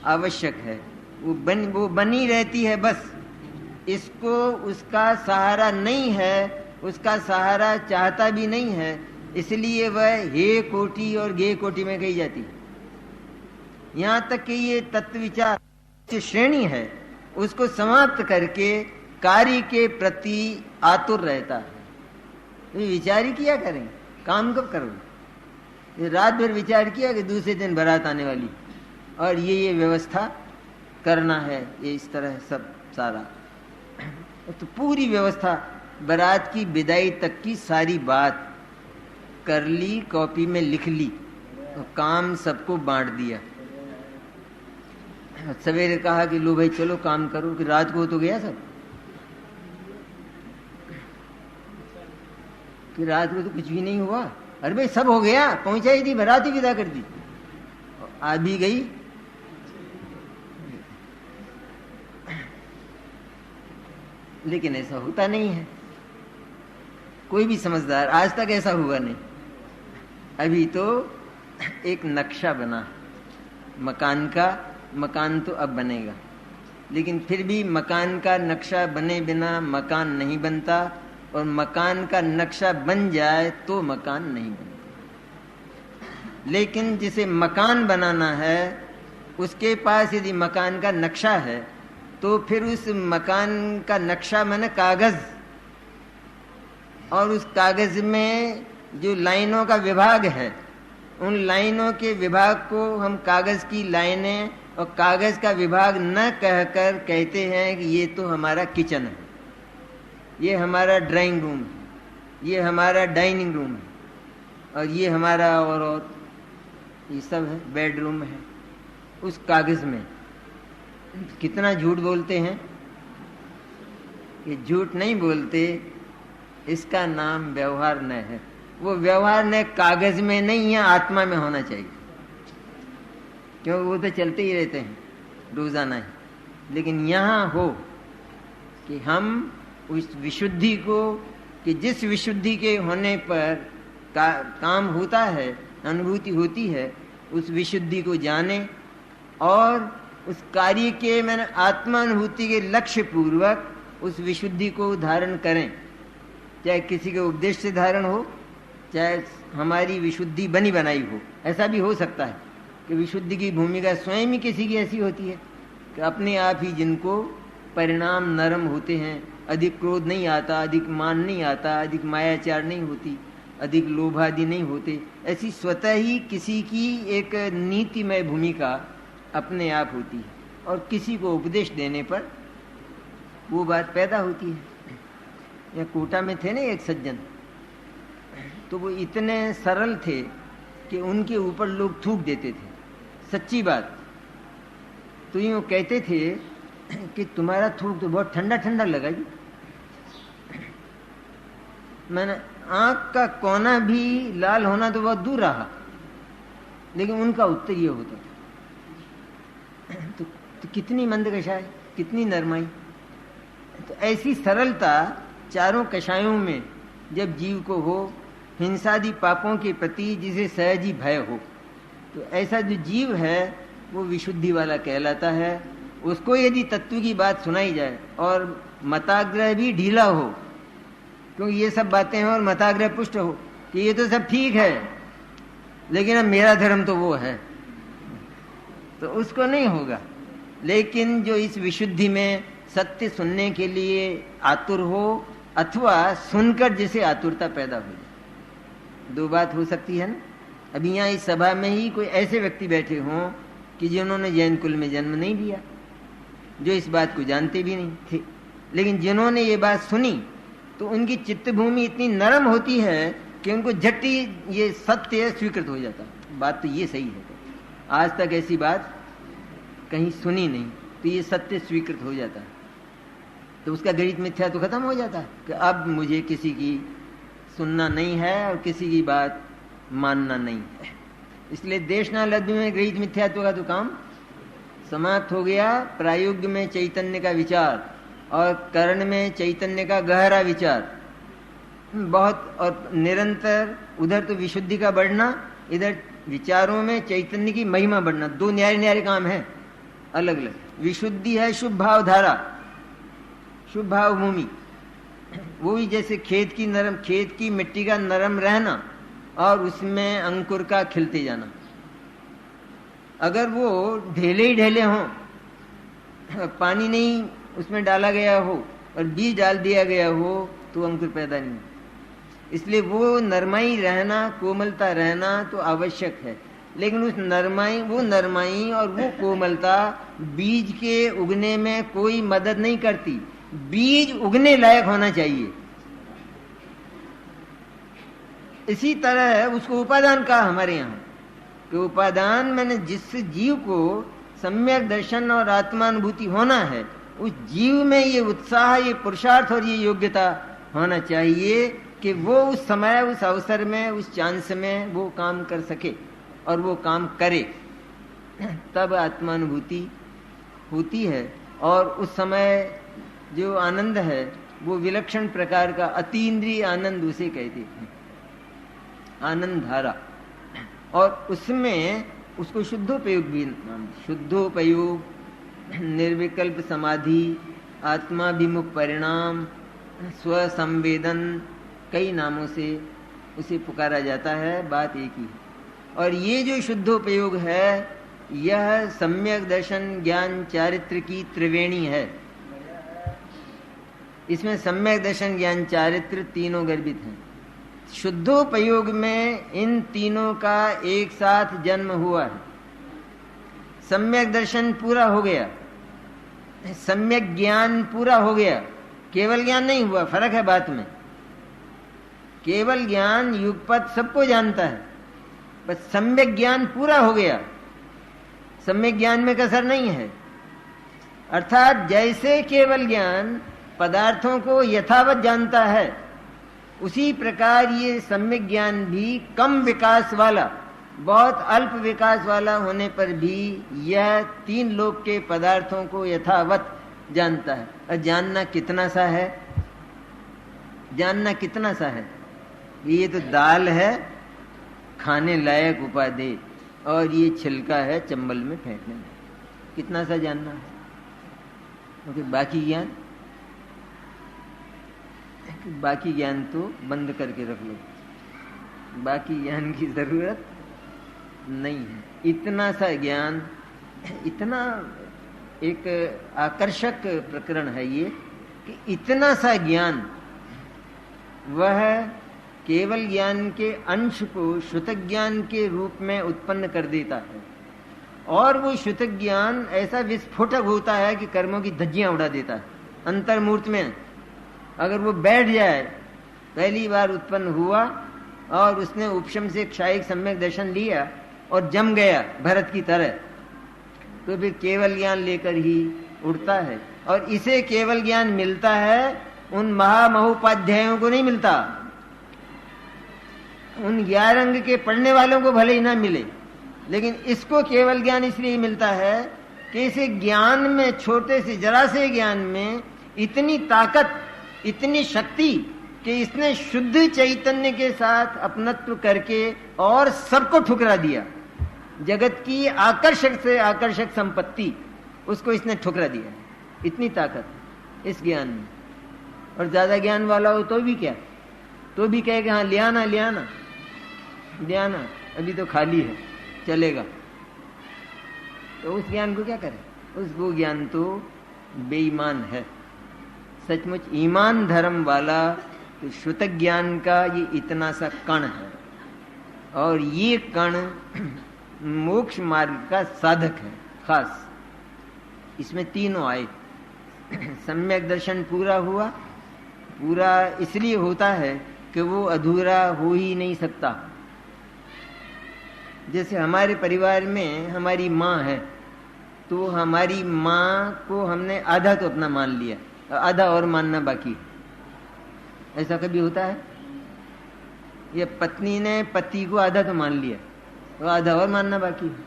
आवश्यक है, वो बनी रहती है। बस इसको उसका सहारा नहीं है, उसका सहारा चाहता भी नहीं है, इसलिए वह हे कोटि और गे कोटि में कही जाती है। यहाँ तक कि ये तत्व विचार जो श्रेणी है उसको समाप्त करके कार्य के प्रति आतुर रहता है। तो विचार ही किया करें, काम कब करोगे? रात भर विचार किया कि दूसरे दिन बारात आने वाली और ये व्यवस्था करना है, ये इस तरह सब सारा तो पूरी व्यवस्था बारात की विदाई तक की सारी बात कर ली, कॉपी में लिख ली और काम सबको बांट दिया। सवेरे कहा कि लो भाई चलो काम करो, कि रात को तो गया सब, कि रात को तो कुछ भी नहीं हुआ। अरे भाई सब हो गया, पहुंचाई थी, बारात ही विदा कर दी, आ भी गई। लेकिन ऐसा होता नहीं है, कोई भी समझदार आज तक ऐसा हुआ नहीं। अभी तो एक नक्शा बना मकान का, मकान तो अब बनेगा, लेकिन फिर भी मकान का नक्शा बने बिना मकान नहीं बनता, और मकान का नक्शा बन जाए तो मकान नहीं बनता। लेकिन जिसे मकान बनाना है उसके पास यदि मकान का नक्शा है तो फिर उस मकान का नक्शा माने कागज, और उस कागज में जो लाइनों का विभाग है उन लाइनों के विभाग को हम कागज की लाइनें और कागज का विभाग न कहकर कहते हैं कि ये तो हमारा किचन है, ये हमारा ड्राइंग रूम है, ये हमारा डाइनिंग रूम है, और ये हमारा और ये सब है, बेडरूम है। उस कागज में कितना झूठ बोलते हैं, ये झूठ नहीं बोलते, इसका नाम व्यवहार न है। वो व्यवहार न कागज में नहीं है, आत्मा में होना चाहिए, क्योंकि वो तो चलते ही रहते हैं रोजाना ही। लेकिन यहाँ हो कि हम उस विशुद्धि को, कि जिस विशुद्धि के होने पर काम होता है, अनुभूति होती है, उस विशुद्धि को जाने और उस कार्य के मैंने आत्मानुभूति के लक्ष्य पूर्वक उस विशुद्धि को धारण करें। चाहे किसी के उपदेश से धारण हो, चाहे हमारी विशुद्धि बनी बनाई हो। ऐसा भी हो सकता है कि विशुद्धि की भूमिका स्वयं ही किसी की ऐसी होती है कि अपने आप ही जिनको परिणाम नरम होते हैं, अधिक क्रोध नहीं आता, अधिक मान नहीं आता, अधिक मायाचार नहीं होती, अधिक लोभादि नहीं होते, ऐसी स्वतः ही किसी की एक नीतिमय भूमिका अपने आप होती है, और किसी को उपदेश देने पर वो बात पैदा होती है। या कोटा में थे ना एक सज्जन, तो वो इतने सरल थे कि उनके ऊपर लोग थूक देते थे, सच्ची बात। तो यूँ कहते थे कि तुम्हारा थूक तो बहुत ठंडा ठंडा लगा जी। मैंने आंख का कोना भी लाल होना तो बहुत दूर रहा, लेकिन उनका उत्तर ये होता था। तो कितनी मंद कषाय, कितनी नरमाई। तो ऐसी सरलता चारों कषायों में जब जीव को हो, हिंसादि पापों के प्रति जिसे सहज ही भय हो, तो ऐसा जो जीव है वो विशुद्धि वाला कहलाता है। उसको यदि तत्व की बात सुनाई जाए और मताग्रह भी ढीला हो, क्योंकि ये सब बातें हैं, और मताग्रह पुष्ट हो कि ये तो सब ठीक है, लेकिन अब मेरा धर्म तो वो है, तो उसको नहीं होगा। लेकिन जो इस विशुद्धि में सत्य सुनने के लिए आतुर हो, अथवा सुनकर जिसे आतुरता पैदा हो जाए, दो बात हो सकती है ना। अभी यहाँ इस सभा में ही कोई ऐसे व्यक्ति बैठे हों कि जिन्होंने जैन कुल में जन्म नहीं लिया, जो इस बात को जानते भी नहीं थे, लेकिन जिन्होंने ये बात सुनी तो उनकी चित्तभूमि इतनी नरम होती है कि उनको झट्टी ये सत्य स्वीकृत हो जाता, बात तो ये सही है, आज तक ऐसी बात कहीं सुनी नहीं, तो ये सत्य स्वीकृत हो जाता है, तो उसका गणित मिथ्या तो खत्म हो जाता है कि अब मुझे किसी की सुनना नहीं है और किसी की बात मानना नहीं है। इसलिए देशनालब्धि में गणित मिथ्यात्व का तो काम समाप्त हो गया। प्रायोग्य में चैतन्य का विचार और कर्ण में चैतन्य का गहरा विचार बहुत, और निरंतर उधर तो विशुद्धि का बढ़ना, इधर विचारों में चैतन्य की महिमा बढ़ना, दो न्यारे न्यारे काम है अलग अलग। विशुद्धि है शुभ भाव धारा, शुभ भाव भूमि, वो भी जैसे खेत की मिट्टी का नरम रहना और उसमें अंकुर का खिलते जाना। अगर वो ढेले ही ढेले हों, पानी नहीं उसमें डाला गया हो और बीज डाल दिया गया हो तो अंकुर पैदा नहीं। इसलिए वो नरमाई रहना, कोमलता रहना तो आवश्यक है, लेकिन वो नरमाई और वो कोमलता बीज के उगने में कोई मदद नहीं करती। बीज उगने लायक होना चाहिए। इसी तरह उसको उपादान कहा हमारे यहाँ कि उपादान मैंने जिस जीव को सम्यक दर्शन और आत्मानुभूति होना है, उस जीव में ये उत्साह, ये पुरुषार्थ और ये योग्यता होना चाहिए कि वो उस समय, उस अवसर में, उस चांस में वो काम कर सके और वो काम करे, तब आत्मानुभूति होती है। और उस समय जो आनंद है वो विलक्षण प्रकार का अतीन्द्रिय आनंद उसे कहते हैं, आनंद धारा। और उसमें उसको शुद्धोपयोग भी नाम, शुद्धोपयोग, निर्विकल्प समाधि, आत्माभिमुख परिणाम, स्वसंवेदन, कई नामों से उसे पुकारा जाता है, बात एक ही है। और ये जो शुद्धोपयोग है यह सम्यक दर्शन ज्ञान चारित्र की त्रिवेणी है। इसमें सम्यक दर्शन ज्ञान चारित्र तीनों गर्भित हैं। शुद्धोपयोग में इन तीनों का एक साथ जन्म हुआ है। सम्यक दर्शन पूरा हो गया, सम्यक ज्ञान पूरा हो गया, केवल ज्ञान नहीं हुआ, फर्क है बात में। केवल ज्ञान युगपत सबको जानता है, बस सम्यक ज्ञान पूरा हो गया, सम्यक ज्ञान में कसर नहीं है। अर्थात जैसे केवल ज्ञान पदार्थों को यथावत जानता है, उसी प्रकार ये सम्यक ज्ञान भी कम विकास वाला, बहुत अल्प विकास वाला होने पर भी यह तीन लोक के पदार्थों को यथावत जानता है। और जानना कितना सा है, जानना कितना सा है। ये तो दाल है खाने लायक उपादेय, और ये छिलका है चंबल में फेंकने में, कितना सा जानना है। क्योंकि बाकी ज्ञान तो बंद करके रख लो, बाकी ज्ञान की जरूरत नहीं है। इतना सा ज्ञान, इतना एक आकर्षक प्रकरण है ये कि इतना सा ज्ञान वह केवल ज्ञान के अंश को श्रुतक ज्ञान के रूप में उत्पन्न कर देता है। और वो श्रुतक ज्ञान ऐसा विस्फोटक होता है कि कर्मों की धज्जियां उड़ा देता है। अंतर्मूर्त में अगर वो बैठ जाए, पहली बार उत्पन्न हुआ और उसने उपशम से क्षायिक सम्यक दर्शन लिया और जम गया भरत की तरह, तो फिर केवल ज्ञान लेकर ही उड़ता है। और इसे केवल ज्ञान मिलता है, उन महामहोपाध्यायों को नहीं मिलता, उन 11 अंग के पढ़ने वालों को भले ही ना मिले, लेकिन इसको केवल ज्ञान इसलिए मिलता है कि इसे ज्ञान में, छोटे से जरा से ज्ञान में इतनी ताकत, इतनी शक्ति कि इसने शुद्ध चैतन्य के साथ अपनत्व करके और सबको ठुकरा दिया। जगत की आकर्षक से आकर्षक संपत्ति उसको इसने ठुकरा दिया। इतनी ताकत इस ज्ञान में। और ज्यादा ज्ञान वाला हो तो भी क्या, तो भी कहे कि हाँ ले आना ले आना ले आना, अभी तो खाली है, चलेगा। तो उस ज्ञान को क्या करें, वो ज्ञान तो बेईमान है। सचमुच ईमान धर्म वाला तो श्रुतक ज्ञान का ये इतना सा कण है, और ये कण मोक्ष मार्ग का साधक है खास। इसमें तीनों आए। सम्यक दर्शन पूरा हुआ, पूरा इसलिए होता है कि वो अधूरा हो ही नहीं सकता। जैसे हमारे परिवार में हमारी माँ है, तो हमारी माँ को हमने आधा तो अपना मान लिया, आधा और मानना बाकी है। ऐसा कभी होता है? ये पत्नी ने पति को आधा तो मान लिया, तो आधा और मानना बाकी है।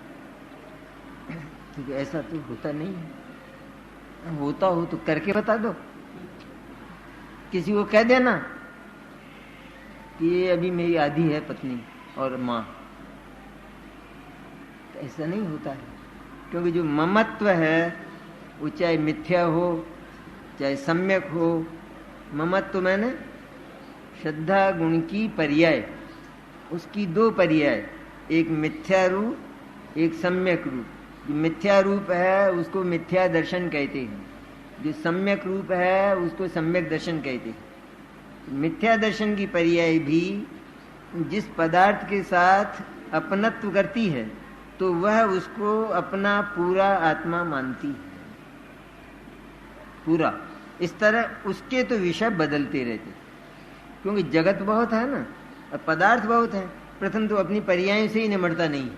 क्योंकि ऐसा तो होता नहीं है। होता हो तो करके बता दो, किसी को कह देना कि ये अभी मेरी आधी है पत्नी और माँ। तो ऐसा नहीं होता है, क्योंकि जो ममत्व है वो चाहे मिथ्या हो चाहे सम्यक हो। ममत्व मैंने श्रद्धा गुण की पर्याय, उसकी दो पर्याय, एक मिथ्या रूप एक सम्यक रूप। जो मिथ्या रूप है उसको मिथ्या दर्शन कहते हैं, जो सम्यक रूप है उसको सम्यक दर्शन कहते हैं। मिथ्या दर्शन की पर्याय भी जिस पदार्थ के साथ अपनत्व करती है तो वह उसको अपना पूरा आत्मा मानती है, पूरा। इस तरह उसके तो विषय बदलते रहते, क्योंकि जगत बहुत है ना, पदार्थ बहुत है। प्रथम तो अपनी पर्याय से ही निमटता नहीं,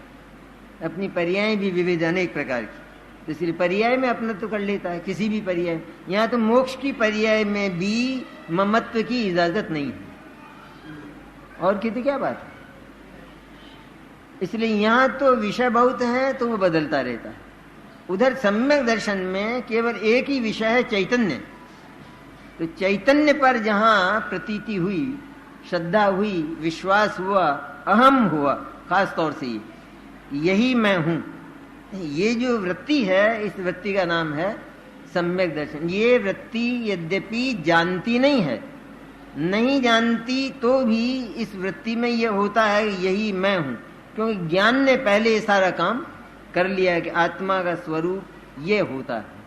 अपनी पर्याय भी विविध अनेक प्रकार की, तो इसलिए पर्याय में अपनत्व कर लेता है किसी भी पर्याय। यहाँ तो मोक्ष की पर्याय में भी ममत्व की इजाजत नहीं है, और कितनी क्या बात है। इसलिए यहाँ तो विषय बहुत है तो वो बदलता रहता है। उधर सम्यक दर्शन में केवल एक ही विषय है, चैतन्य। तो चैतन्य पर जहाँ प्रतीति हुई, श्रद्धा हुई, विश्वास हुआ, अहम हुआ, खास तौर से यही मैं हूं, ये जो वृत्ति है, इस वृत्ति का नाम है सम्यक दर्शन। ये वृत्ति यद्यपि जानती नहीं है, नहीं जानती तो भी इस वृत्ति में ये होता है यही मैं हूं, क्योंकि ज्ञान ने पहले ये सारा काम कर लिया है कि आत्मा का स्वरूप ये होता है,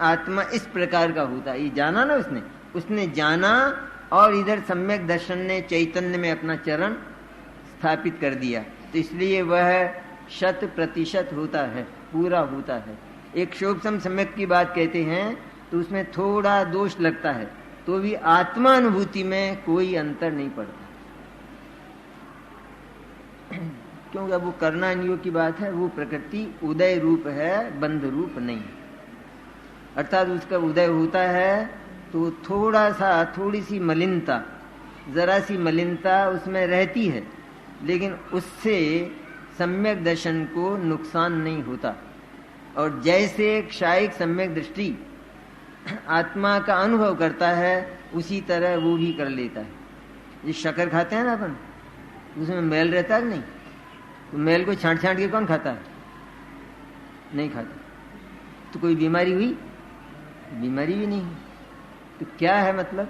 आत्मा इस प्रकार का होता है। ये जाना ना उसने जाना, और इधर सम्यक दर्शन ने चैतन्य में अपना चरण स्थापित कर दिया, तो इसलिए वह 100% होता है, पूरा होता है। एक शोभसम सम्यक की बात कहते हैं तो उसमें थोड़ा दोष लगता है, तो भी आत्मानुभूति में कोई अंतर नहीं पड़ता, क्योंकि अब वो करना योग की बात है। वो प्रकृति उदय रूप है, बंध रूप नहीं, अर्थात उसका उदय होता है तो थोड़ी सी मलिनता, जरा सी मलिनता उसमें रहती है, लेकिन उससे सम्यक दर्शन को नुकसान नहीं होता। और जैसे क्षायिक सम्यक दृष्टि आत्मा का अनुभव करता है, उसी तरह वो भी कर लेता है। ये शक्कर खाते हैं ना अपन, उसमें मैल रहता है नहीं, तो मैल को छांट छांट के कौन खाता है? नहीं खाता। तो कोई बीमारी हुई? बीमारी भी नहीं। तो क्या है मतलब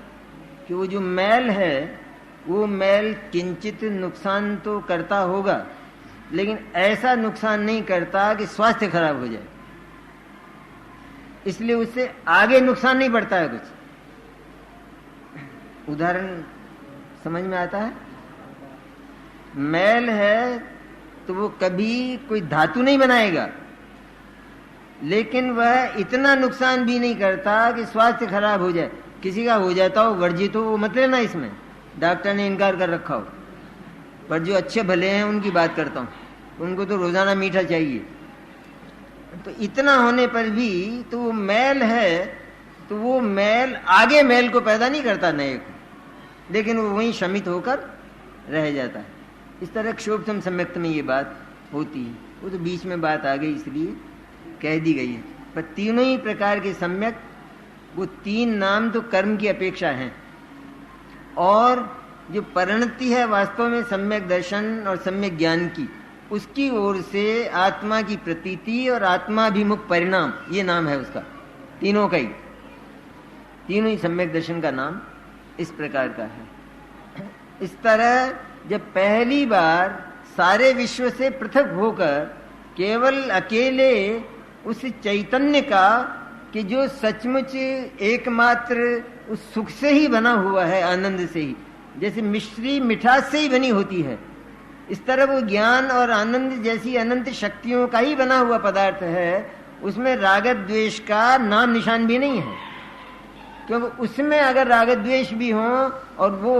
कि वो जो मैल है, वो मैल किंचित नुकसान तो करता होगा, लेकिन ऐसा नुकसान नहीं करता कि स्वास्थ्य खराब हो जाए, इसलिए उससे आगे नुकसान नहीं बढ़ता है कुछ। उदाहरण समझ में आता है? मैल है तो वो कभी कोई धातु नहीं बनाएगा, लेकिन वह इतना नुकसान भी नहीं करता कि स्वास्थ्य खराब हो जाए। किसी का हो जाता हो, वर्जित हो, वो मत लेना, इसमें डॉक्टर ने इनकार कर रखा हो। पर जो अच्छे भले हैं उनकी बात करता हूँ, उनको तो रोजाना मीठा चाहिए। तो इतना होने पर भी तो वो मैल है, तो वो मैल आगे मैल को पैदा नहीं करता नए को, लेकिन वो वहीं शमित होकर रह जाता है। इस तरह क्षोभसम सम्यक्त में ये बात होती है। वो तो बीच में बात आ गई इसलिए कह दी गई है। पर तीनों ही प्रकार के सम्यक, वो तीन नाम तो कर्म की अपेक्षा हैं, और जो परिणति है वास्तव में सम्यक दर्शन और सम्यक ज्ञान की, उसकी ओर से आत्मा की प्रतीति और आत्माभिमुख परिणाम, ये नाम है उसका, तीनों का ही, तीनों ही सम्यक दर्शन का नाम इस प्रकार का है। इस तरह जब पहली बार सारे विश्व से पृथक होकर केवल अकेले उस चैतन्य का, कि जो सचमुच एकमात्र उस सुख से ही बना हुआ है, आनंद से ही, जैसे मिश्री मिठास से ही बनी होती है, इस तरह वो ज्ञान और आनंद जैसी अनंत शक्तियों का ही बना हुआ पदार्थ है। उसमें राग द्वेष का नाम निशान भी नहीं है, क्योंकि उसमें अगर राग द्वेष भी हों और वो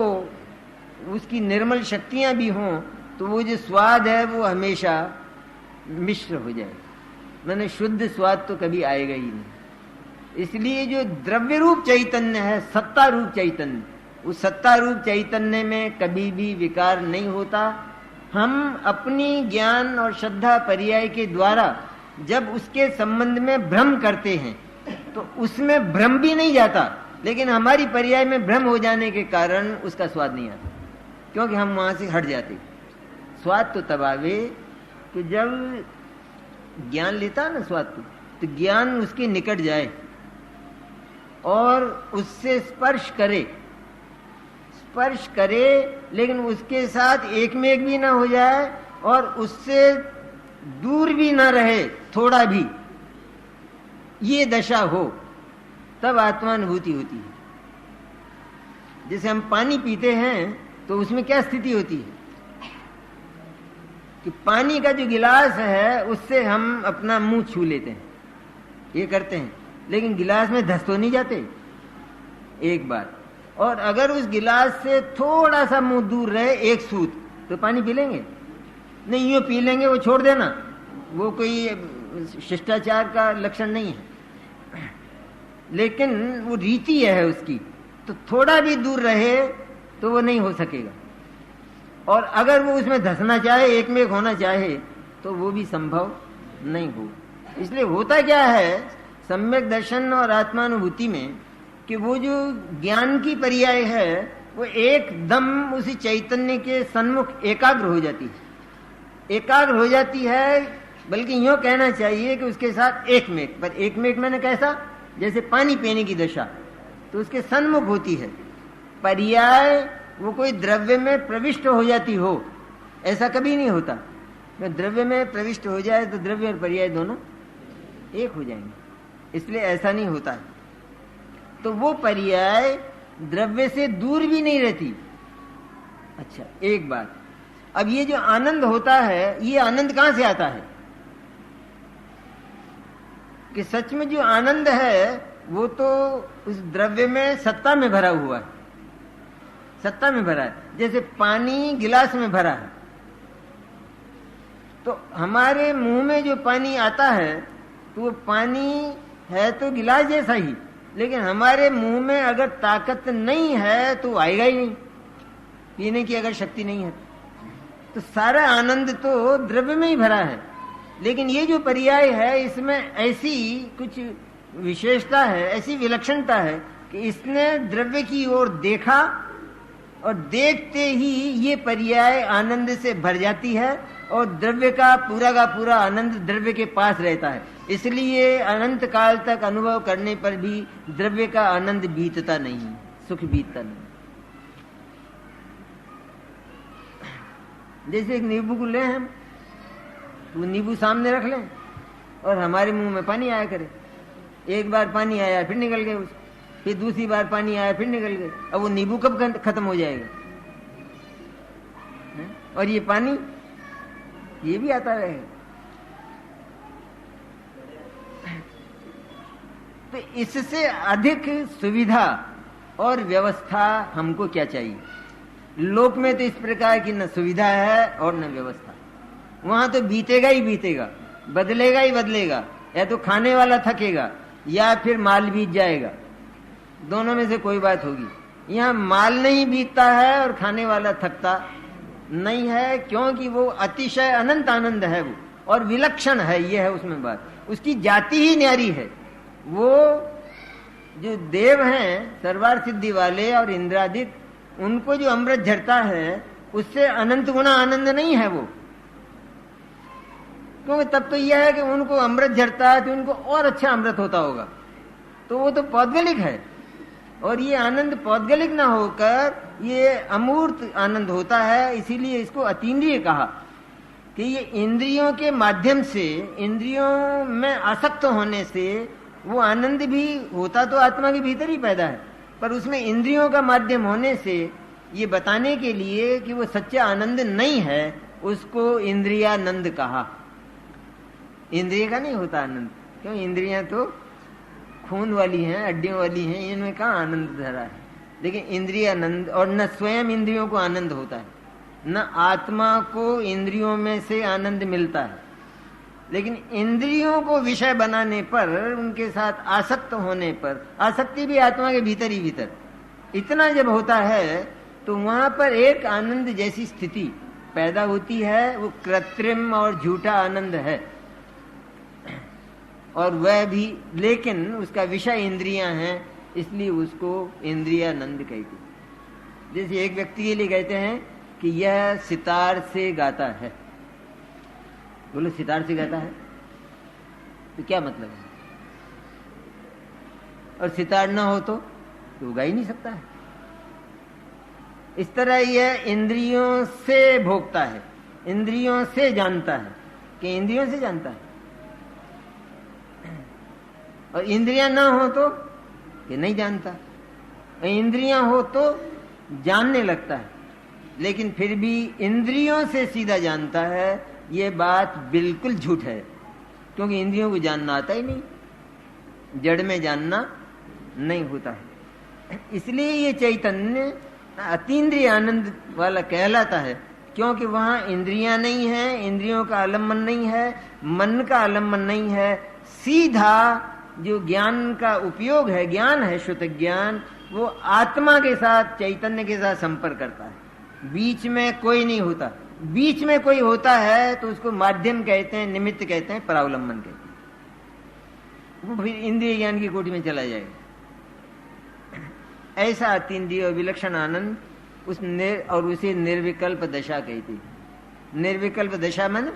उसकी निर्मल शक्तियां भी हों, तो वो जो स्वाद है वो हमेशा मिश्र हो जाएगा, मैंने शुद्ध स्वाद तो कभी आएगा ही नहीं। इसलिए जो द्रव्य रूप चैतन्य है, सत्ता रूप चैतन्य, उस सत्ता रूप चैतन्य में कभी भी विकार नहीं होता। हम अपनी ज्ञान और श्रद्धा पर्याय के द्वारा जब उसके संबंध में भ्रम करते हैं तो उसमें भ्रम भी नहीं जाता, लेकिन हमारी पर्याय में भ्रम हो जाने के कारण उसका स्वाद नहीं आता, क्योंकि हम वहां से हट जाते। स्वाद तो तब आवे कि जब ज्ञान लेता है ना स्वाद को, तो ज्ञान उसके निकट जाए और उससे स्पर्श करे, लेकिन उसके साथ एक में एक भी ना हो जाए और उससे दूर भी ना रहे थोड़ा भी, ये दशा हो, तब आत्मानुभूति होती है। जैसे हम पानी पीते हैं तो उसमें क्या स्थिति होती है कि पानी का जो गिलास है उससे हम अपना मुंह छू लेते हैं, ये करते हैं, लेकिन गिलास में धस तो नहीं जाते एक बार। और अगर उस गिलास से थोड़ा सा मुंह दूर रहे एक सूत, तो पानी पी लेंगे? नहीं, यूं पी लेंगे, वो छोड़ देना, वो कोई शिष्टाचार का लक्षण नहीं है, लेकिन वो रीति है उसकी। तो थोड़ा भी दूर रहे तो वो नहीं हो सकेगा, और अगर वो उसमें धसना चाहे, एक में एक होना चाहे, तो वो भी संभव नहीं हो। इसलिए होता क्या है सम्यक दर्शन और आत्मानुभूति में कि वो जो ज्ञान की पर्याय है वो एकदम उसी चैतन्य के सन्मुख एकाग्र हो जाती है, बल्कि यूं कहना चाहिए कि उसके साथ एक में एक, पर एक में एक मैंने कैसा, जैसे पानी पीने की दशा, तो उसके सन्मुख होती है। पर्याय वो कोई द्रव्य में प्रविष्ट हो जाती हो, ऐसा कभी नहीं होता। द्रव्य में प्रविष्ट हो जाए तो द्रव्य और पर्याय दोनों एक हो जाएंगे, इसलिए ऐसा नहीं होता है। तो वो पर्याय द्रव्य से दूर भी नहीं रहती। अच्छा, एक बात, अब ये जो आनंद होता है, ये आनंद कहां से आता है कि सच में जो आनंद है वो तो उस द्रव्य में सत्ता में भरा हुआ है, सत्ता में भरा है। जैसे पानी गिलास में भरा है, तो हमारे मुंह में जो पानी आता है तो वो पानी है तो गिलास जैसा ही, लेकिन हमारे मुंह में अगर ताकत नहीं है तो आएगा ही नहीं, पीने की अगर शक्ति नहीं है। तो सारा आनंद तो द्रव्य में ही भरा है, लेकिन ये जो पर्याय है इसमें ऐसी कुछ विशेषता है, ऐसी विलक्षणता है कि इसने द्रव्य की ओर देखा और देखते ही ये पर्याय आनंद से भर जाती है और द्रव्य का पूरा आनंद द्रव्य के पास रहता है। इसलिए अनंत काल तक अनुभव करने पर भी द्रव्य का आनंद बीतता नहीं, सुख बीतता नहीं। जैसे एक नींबू को ले हम, तो नींबू सामने रख लें और हमारे मुंह में पानी आया करे, एक बार पानी आया फिर निकल गए, फिर दूसरी बार पानी आया फिर निकल गए। अब वो नींबू कब खत्म हो जाएगा? और ये पानी ये भी आता रहेगा। तो इससे अधिक सुविधा और व्यवस्था हमको क्या चाहिए? लोक में तो इस प्रकार की न सुविधा है और न व्यवस्था। वहां तो बीतेगा ही बीतेगा, बदलेगा ही बदलेगा, या तो खाने वाला थकेगा या फिर माल बीत जाएगा, दोनों में से कोई बात होगी। यहाँ माल नहीं बीतता है और खाने वाला थकता नहीं है, क्योंकि वो अतिशय अनंत आनंद है वो, और विलक्षण है, ये है उसमें बात। उसकी जाति ही न्यारी है। वो जो देव हैं सर्वार्थ सिद्धि वाले और इंद्रादिक, उनको जो अमृत झरता है उससे अनंत गुना आनंद नहीं है वो, क्योंकि तब तो यह है कि उनको अमृत झरता है तो उनको और अच्छा अमृत होता होगा, तो वो तो पौद्गलिक है। और ये आनंद पौद्गलिक ना होकर ये अमूर्त आनंद होता है, इसीलिए इसको अतीन्द्रिय कहा कि ये इंद्रियों के माध्यम से, इंद्रियों में आसक्त होने से वो आनंद भी होता तो आत्मा के भीतर ही पैदा है, पर उसमें इंद्रियों का माध्यम होने से ये बताने के लिए कि वो सच्चा आनंद नहीं है, उसको इंद्रियानंद कहा। इंद्रिय का नहीं होता आनंद, क्यों? इंद्रियां तो खून वाली हैं, हड्डियों वाली हैं, इनमें कहाँ आनंद धरा है। लेकिन इंद्रियानंद, और न स्वयं इंद्रियों को आनंद होता है, न आत्मा को इंद्रियों में से आनंद मिलता है, लेकिन इंद्रियों को विषय बनाने पर, उनके साथ आसक्त होने पर, आसक्ति भी आत्मा के भीतर ही भीतर इतना जब होता है तो वहां पर एक आनंद जैसी स्थिति पैदा होती है। वो कृत्रिम और झूठा आनंद है, और वह भी, लेकिन उसका विषय इंद्रियां हैं, इसलिए उसको इंद्रियानंद कहते हैं। जैसे एक व्यक्ति के लिए कहते हैं कि यह सितार से गाता है। बोलो सितार से गाता है तो क्या मतलब है? और सितार ना हो तो गा ही नहीं सकता है। इस तरह यह इंद्रियों से भोगता है, इंद्रियों से जानता है, कि इंद्रियों से जानता है। और इंद्रियां ना हो तो ये नहीं जानता, और इंद्रियां हो तो जानने लगता है, लेकिन फिर भी इंद्रियों से सीधा जानता है। ये बात बिल्कुल झूठ है, क्योंकि इंद्रियों को जानना आता ही नहीं, जड़ में जानना नहीं होता है। इसलिए ये चैतन्य अतीन्द्रिय आनंद वाला कहलाता है, क्योंकि वहां इंद्रियां नहीं है, इंद्रियों का आलम्बन नहीं है, मन का आलम्बन नहीं है। सीधा जो ज्ञान का उपयोग है, ज्ञान है, शुद्ध ज्ञान, वो आत्मा के साथ, चैतन्य के साथ संपर्क करता है। बीच में कोई नहीं होता। बीच में कोई होता है तो उसको माध्यम कहते हैं, निमित्त कहते हैं, परावलंबन कहते हैं। वो फिर इंद्रिय ज्ञान की कोटि में चला जाएगा। ऐसा अतीन्द्रिय और विलक्षण आनंद और उसे निर्विकल्प दशा कहती है। निर्विकल्प दशा माने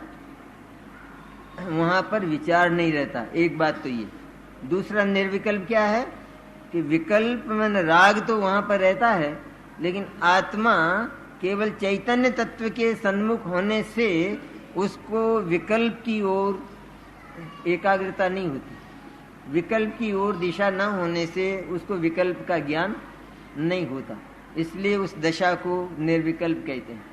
वहां पर विचार नहीं रहता। एक बात तो ये। दूसरा निर्विकल्प क्या है कि विकल्प माने राग तो वहां पर रहता है, लेकिन आत्मा केवल चैतन्य तत्व के सन्मुख होने से उसको विकल्प की ओर एकाग्रता नहीं होती। विकल्प की ओर दिशा न होने से उसको विकल्प का ज्ञान नहीं होता। इसलिए उस दशा को निर्विकल्प कहते हैं।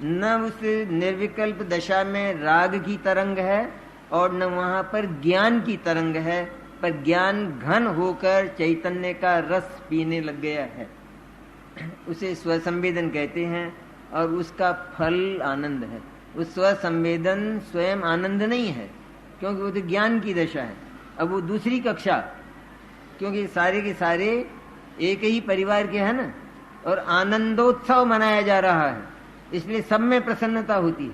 न उस निर्विकल्प दशा में राग की तरंग है और न वहां पर ज्ञान की तरंग है, पर ज्ञान घन होकर चैतन्य का रस पीने लग गया है। उसे स्वसंवेदन कहते हैं, और उसका फल आनंद है। उस स्वसंवेदन स्वयं आनंद नहीं है, क्योंकि वो तो ज्ञान की दशा है। अब वो दूसरी कक्षा, क्योंकि सारे के सारे एक ही परिवार के हैं ना, और आनंदोत्सव मनाया जा रहा है, इसलिए सब में प्रसन्नता होती है।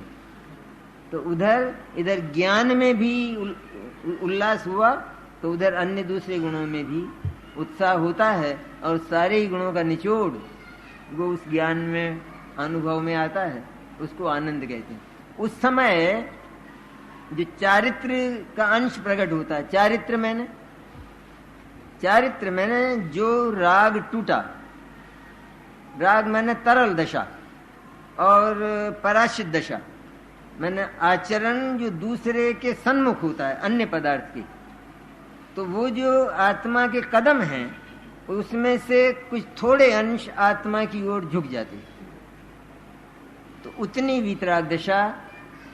तो इधर ज्ञान में भी उल्लास हुआ, तो उधर अन्य दूसरे गुणों में भी उत्साह होता है, और सारे ही गुणों का निचोड़ वो उस ज्ञान में, अनुभव में आता है, उसको आनंद कहते हैं। उस समय जो चारित्र का अंश प्रकट होता है, चारित्र मैंने जो राग टूटा, राग मैंने तरल दशा, और पराश्रित दशा मैंने आचरण जो दूसरे के सन्मुख होता है अन्य पदार्थ के, तो वो जो आत्मा के कदम हैं उसमें से कुछ थोड़े अंश आत्मा की ओर झुक जाते, तो उतनी वीतराग दशा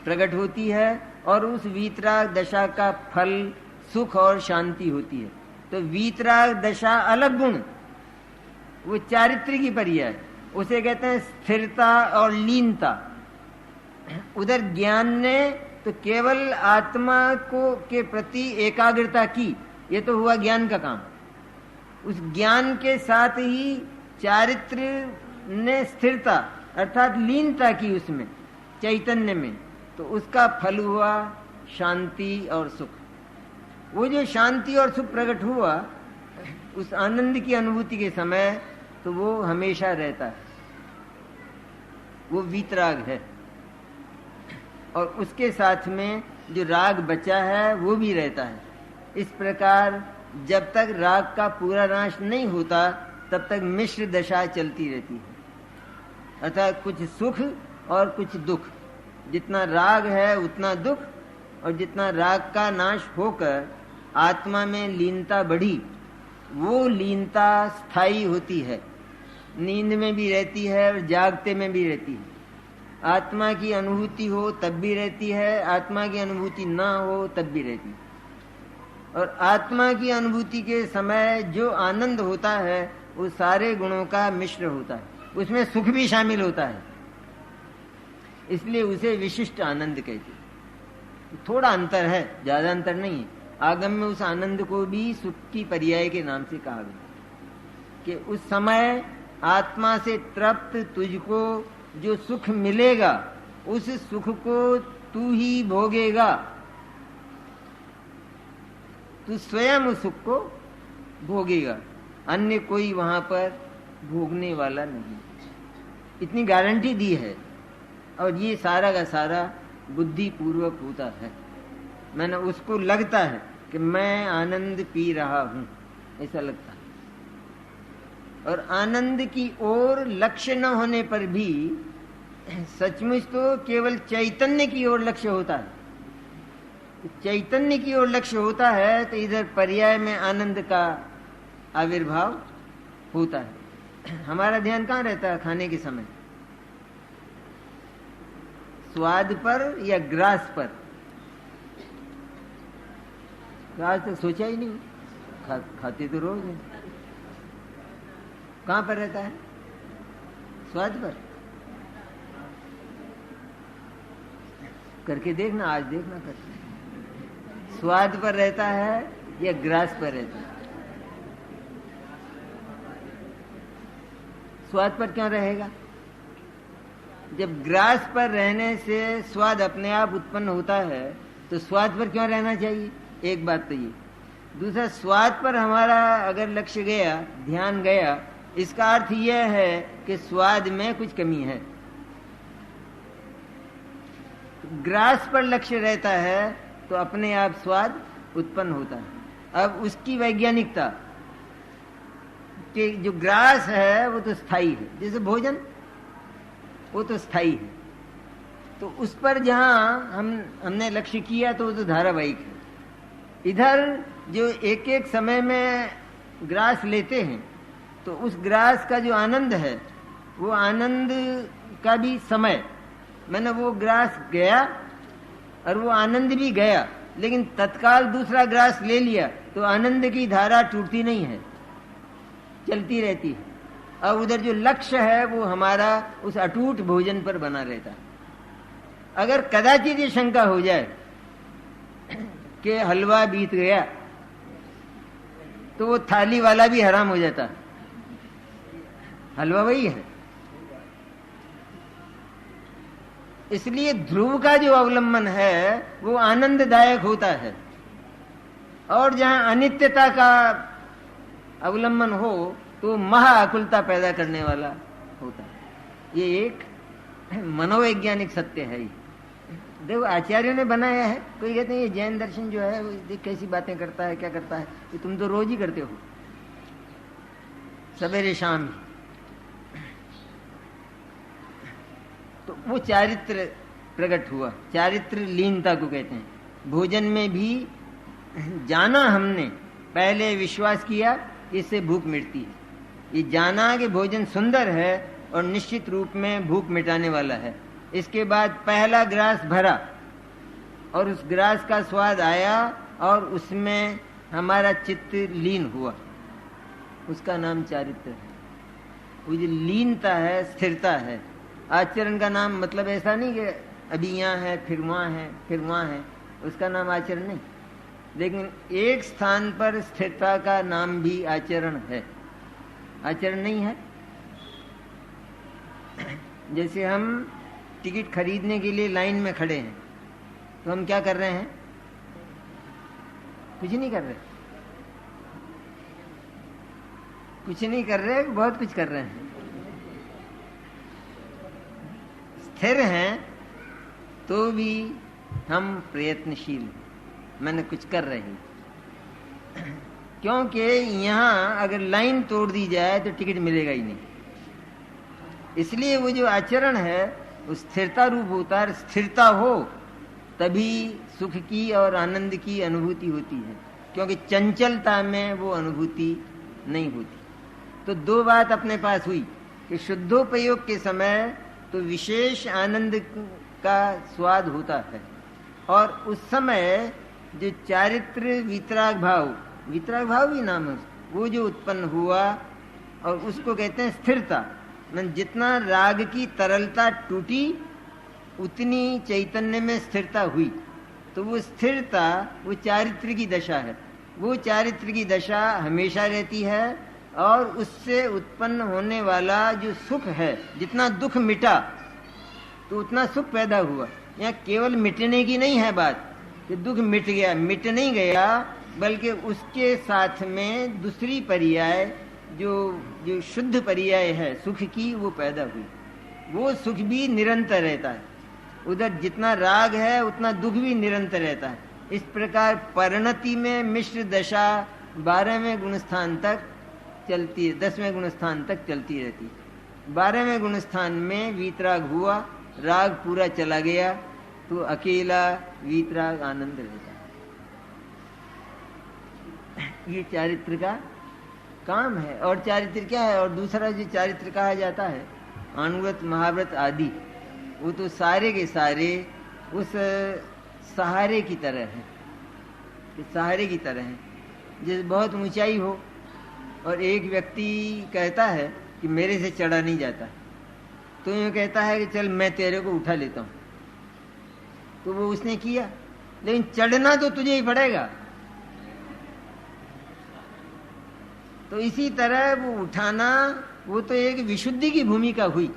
प्रकट होती है, और उस वीतराग दशा का फल सुख और शांति होती है। तो वीतराग दशा अलग गुण, वो चारित्र की पर्याय है, उसे कहते हैं स्थिरता और लीनता। उधर ज्ञान ने तो केवल आत्मा को के प्रति एकाग्रता की, ये तो हुआ ज्ञान का काम। उस ज्ञान के साथ ही चारित्र ने स्थिरता अर्थात लीनता की उसमें, चैतन्य में, तो उसका फल हुआ शांति और सुख। वो जो शांति और सुख प्रकट हुआ उस आनंद की अनुभूति के समय, तो वो हमेशा रहता है, वो वीतराग है। और उसके साथ में जो राग बचा है वो भी रहता है। इस प्रकार जब तक राग का पूरा नाश नहीं होता तब तक मिश्र दशा चलती रहती है, अर्थात कुछ सुख और कुछ दुख। जितना राग है उतना दुख, और जितना राग का नाश होकर आत्मा में लीनता बढ़ी, वो लीनता स्थायी होती है, नींद में भी रहती है और जागते में भी रहती है। आत्मा की अनुभूति हो तब भी रहती है, आत्मा की अनुभूति ना हो तब भी रहती है। और आत्मा की अनुभूति के समय जो आनंद होता है वो सारे गुणों का मिश्र होता है, उसमें सुख भी शामिल होता है। इसलिए उसे विशिष्ट आनंद कहते हैं। थोड़ा अंतर है, ज्यादा अंतर नहीं है। आगम में उस आनंद को भी सुख की पर्याय के नाम से कहा गया कि उस समय आत्मा से तृप्त तुझको जो सुख मिलेगा उस सुख को तू ही भोगेगा, तू स्वयं उस सुख को भोगेगा, अन्य कोई वहां पर भोगने वाला नहीं। इतनी गारंटी दी है और ये सारा का सारा बुद्धि पूर्वक होता है। मैंने उसको लगता है कि मैं आनंद पी रहा हूं, ऐसा लगता है। और आनंद की ओर लक्ष्य न होने पर भी सचमुच तो केवल चैतन्य की ओर लक्ष्य होता है। चैतन्य की ओर लक्ष्य होता है तो इधर पर्याय में आनंद का आविर्भाव होता है। हमारा ध्यान कहाँ रहता है खाने के समय? स्वाद पर या ग्रास पर? आज तक सोचा ही नहीं, खाते तो रोज है। कहां पर रहता है? स्वाद पर। करके देखना, आज देखना करके। स्वाद पर रहता है या ग्रास पर रहता है? स्वाद पर क्यों रहेगा? जब ग्रास पर रहने से स्वाद अपने आप उत्पन्न होता है तो स्वाद पर क्यों रहना चाहिए? एक बात तो ये। दूसरा, स्वाद पर हमारा अगर लक्ष्य गया, ध्यान गया, इसका अर्थ यह है कि स्वाद में कुछ कमी है। ग्रास पर लक्ष्य रहता है तो अपने आप स्वाद उत्पन्न होता है। अब उसकी वैज्ञानिकता कि जो ग्रास है वो तो स्थायी है, जैसे भोजन वो तो स्थायी है, तो उस पर जहां हमने लक्ष्य किया तो वो तो धारावाहिक है। इधर जो एक एक समय में ग्रास लेते हैं तो उस ग्रास का जो आनंद है वो आनंद का भी समय, मैंने वो ग्रास गया और वो आनंद भी गया, लेकिन तत्काल दूसरा ग्रास ले लिया तो आनंद की धारा टूटती नहीं है, चलती रहती है। और उधर जो लक्ष्य है वो हमारा उस अटूट भोजन पर बना रहता है। अगर कदाचित ये शंका हो जाए कि हलवा बीत गया तो वो थाली वाला भी हराम हो जाता। हलवा वही है। इसलिए ध्रुव का जो अवलंबन है वो आनंददायक होता है, और जहां अनित्यता का अवलंबन हो तो महाआकुलता पैदा करने वाला होता है। ये एक मनोवैज्ञानिक सत्य है। देखो आचार्यों ने बनाया है। कोई कहते हैं ये जैन दर्शन जो है वो देख कैसी बातें करता है, क्या करता है, ये तुम तो रोज ही करते हो, सवेरे शाम ही। तो वो चारित्र प्रकट हुआ, चारित्र लीनता को कहते हैं। भोजन में भी जाना, हमने पहले विश्वास किया इससे भूख मिटती है, ये जाना कि भोजन सुंदर है और निश्चित रूप में भूख मिटाने वाला है। इसके बाद पहला ग्रास भरा और उस ग्रास का स्वाद आया और उसमें हमारा चित्त लीन हुआ, उसका नाम चारित्र है। वो जो लीनता है, स्थिरता है। आचरण का नाम मतलब ऐसा नहीं कि अभी यहाँ है फिर वहाँ है फिर वहाँ है, उसका नाम आचरण नहीं। लेकिन एक स्थान पर स्थिरता का नाम भी आचरण है। आचरण नहीं है? जैसे हम टिकट खरीदने के लिए लाइन में खड़े हैं तो हम क्या कर रहे हैं? कुछ नहीं कर रहे, कुछ नहीं कर रहे, बहुत कुछ कर रहे हैं। स्थिर हैं तो भी हम प्रयत्नशील हैं, मैंने कुछ कर रहे हैं। क्योंकि यहाँ अगर लाइन तोड़ दी जाए तो टिकट मिलेगा ही नहीं। इसलिए वो जो आचरण है वो स्थिरता रूप होता है। स्थिरता हो तभी सुख की और आनंद की अनुभूति होती है, क्योंकि चंचलता में वो अनुभूति नहीं होती। तो दो बात अपने पास हुई कि शुद्धोपयोग के समय तो विशेष आनंद का स्वाद होता है, और उस समय जो चारित्र वितराग भाव भी नाम है, वो जो उत्पन्न हुआ और उसको कहते हैं स्थिरता। जितना राग की तरलता टूटी उतनी चैतन्य में स्थिरता हुई। तो वो स्थिरता वो चारित्र की दशा है। वो चारित्र की दशा हमेशा रहती है और उससे उत्पन्न होने वाला जो सुख है, जितना दुख मिटा तो उतना सुख पैदा हुआ। यहाँ केवल मिटने की नहीं है बात कि दुख मिट गया, मिट नहीं गया, बल्कि उसके साथ में दूसरी पर्याय जो शुद्ध पर्याय है सुख की, वो पैदा हुई। वो सुख भी निरंतर रहता है। उधर जितना राग है उतना दुख भी निरंतर रहता है। इस प्रकार परिणति में मिश्र दशा 12वें गुणस्थान तक चलती है, 10वें गुणस्थान तक चलती रहती है। 12वें गुणस्थान में वीतराग हुआ, राग पूरा चला गया तो अकेला वीतराग आनंद रहता है। ये चारित्र का काम है। और चारित्र क्या है? और दूसरा जो चारित्र कहा जाता है अनुव्रत महाव्रत आदि, वो तो सारे के सारे उस सहारे की तरह है, सहारे की तरह है। जैसे बहुत ऊंचाई हो और एक व्यक्ति कहता है कि मेरे से चढ़ा नहीं जाता, तो यूँ कहता है कि चल मैं तेरे को उठा लेता हूँ, तो वो उसने किया, लेकिन चढ़ना तो तुझे ही पड़ेगा। तो इसी तरह वो उठाना, वो तो एक विशुद्धि की भूमिका हुई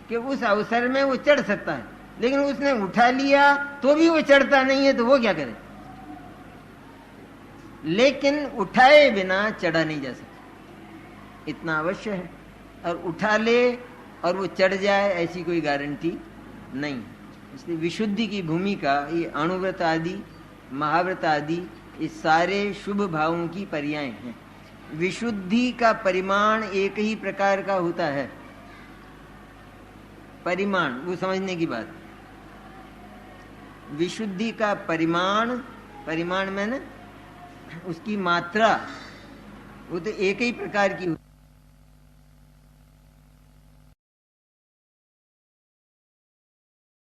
कि उस अवसर में वो चढ़ सकता है, लेकिन उसने उठा लिया तो भी वो चढ़ता नहीं है, तो वो क्या करे? लेकिन उठाए बिना चढ़ा नहीं जा सकता, इतना अवश्य है। और उठा ले और वो चढ़ जाए ऐसी कोई गारंटी नहीं। इसलिए विशुद्धि की भूमिका ये अणुव्रत आदि, महाव्रत आदि, ये सारे शुभ भावों की पर्याय हैं। विशुद्धि का परिमाण एक ही प्रकार का होता है। परिमाण वो समझने की बात। विशुद्धि का परिमाण, परिमाण में ना उसकी मात्रा, वो तो एक ही प्रकार की होती है।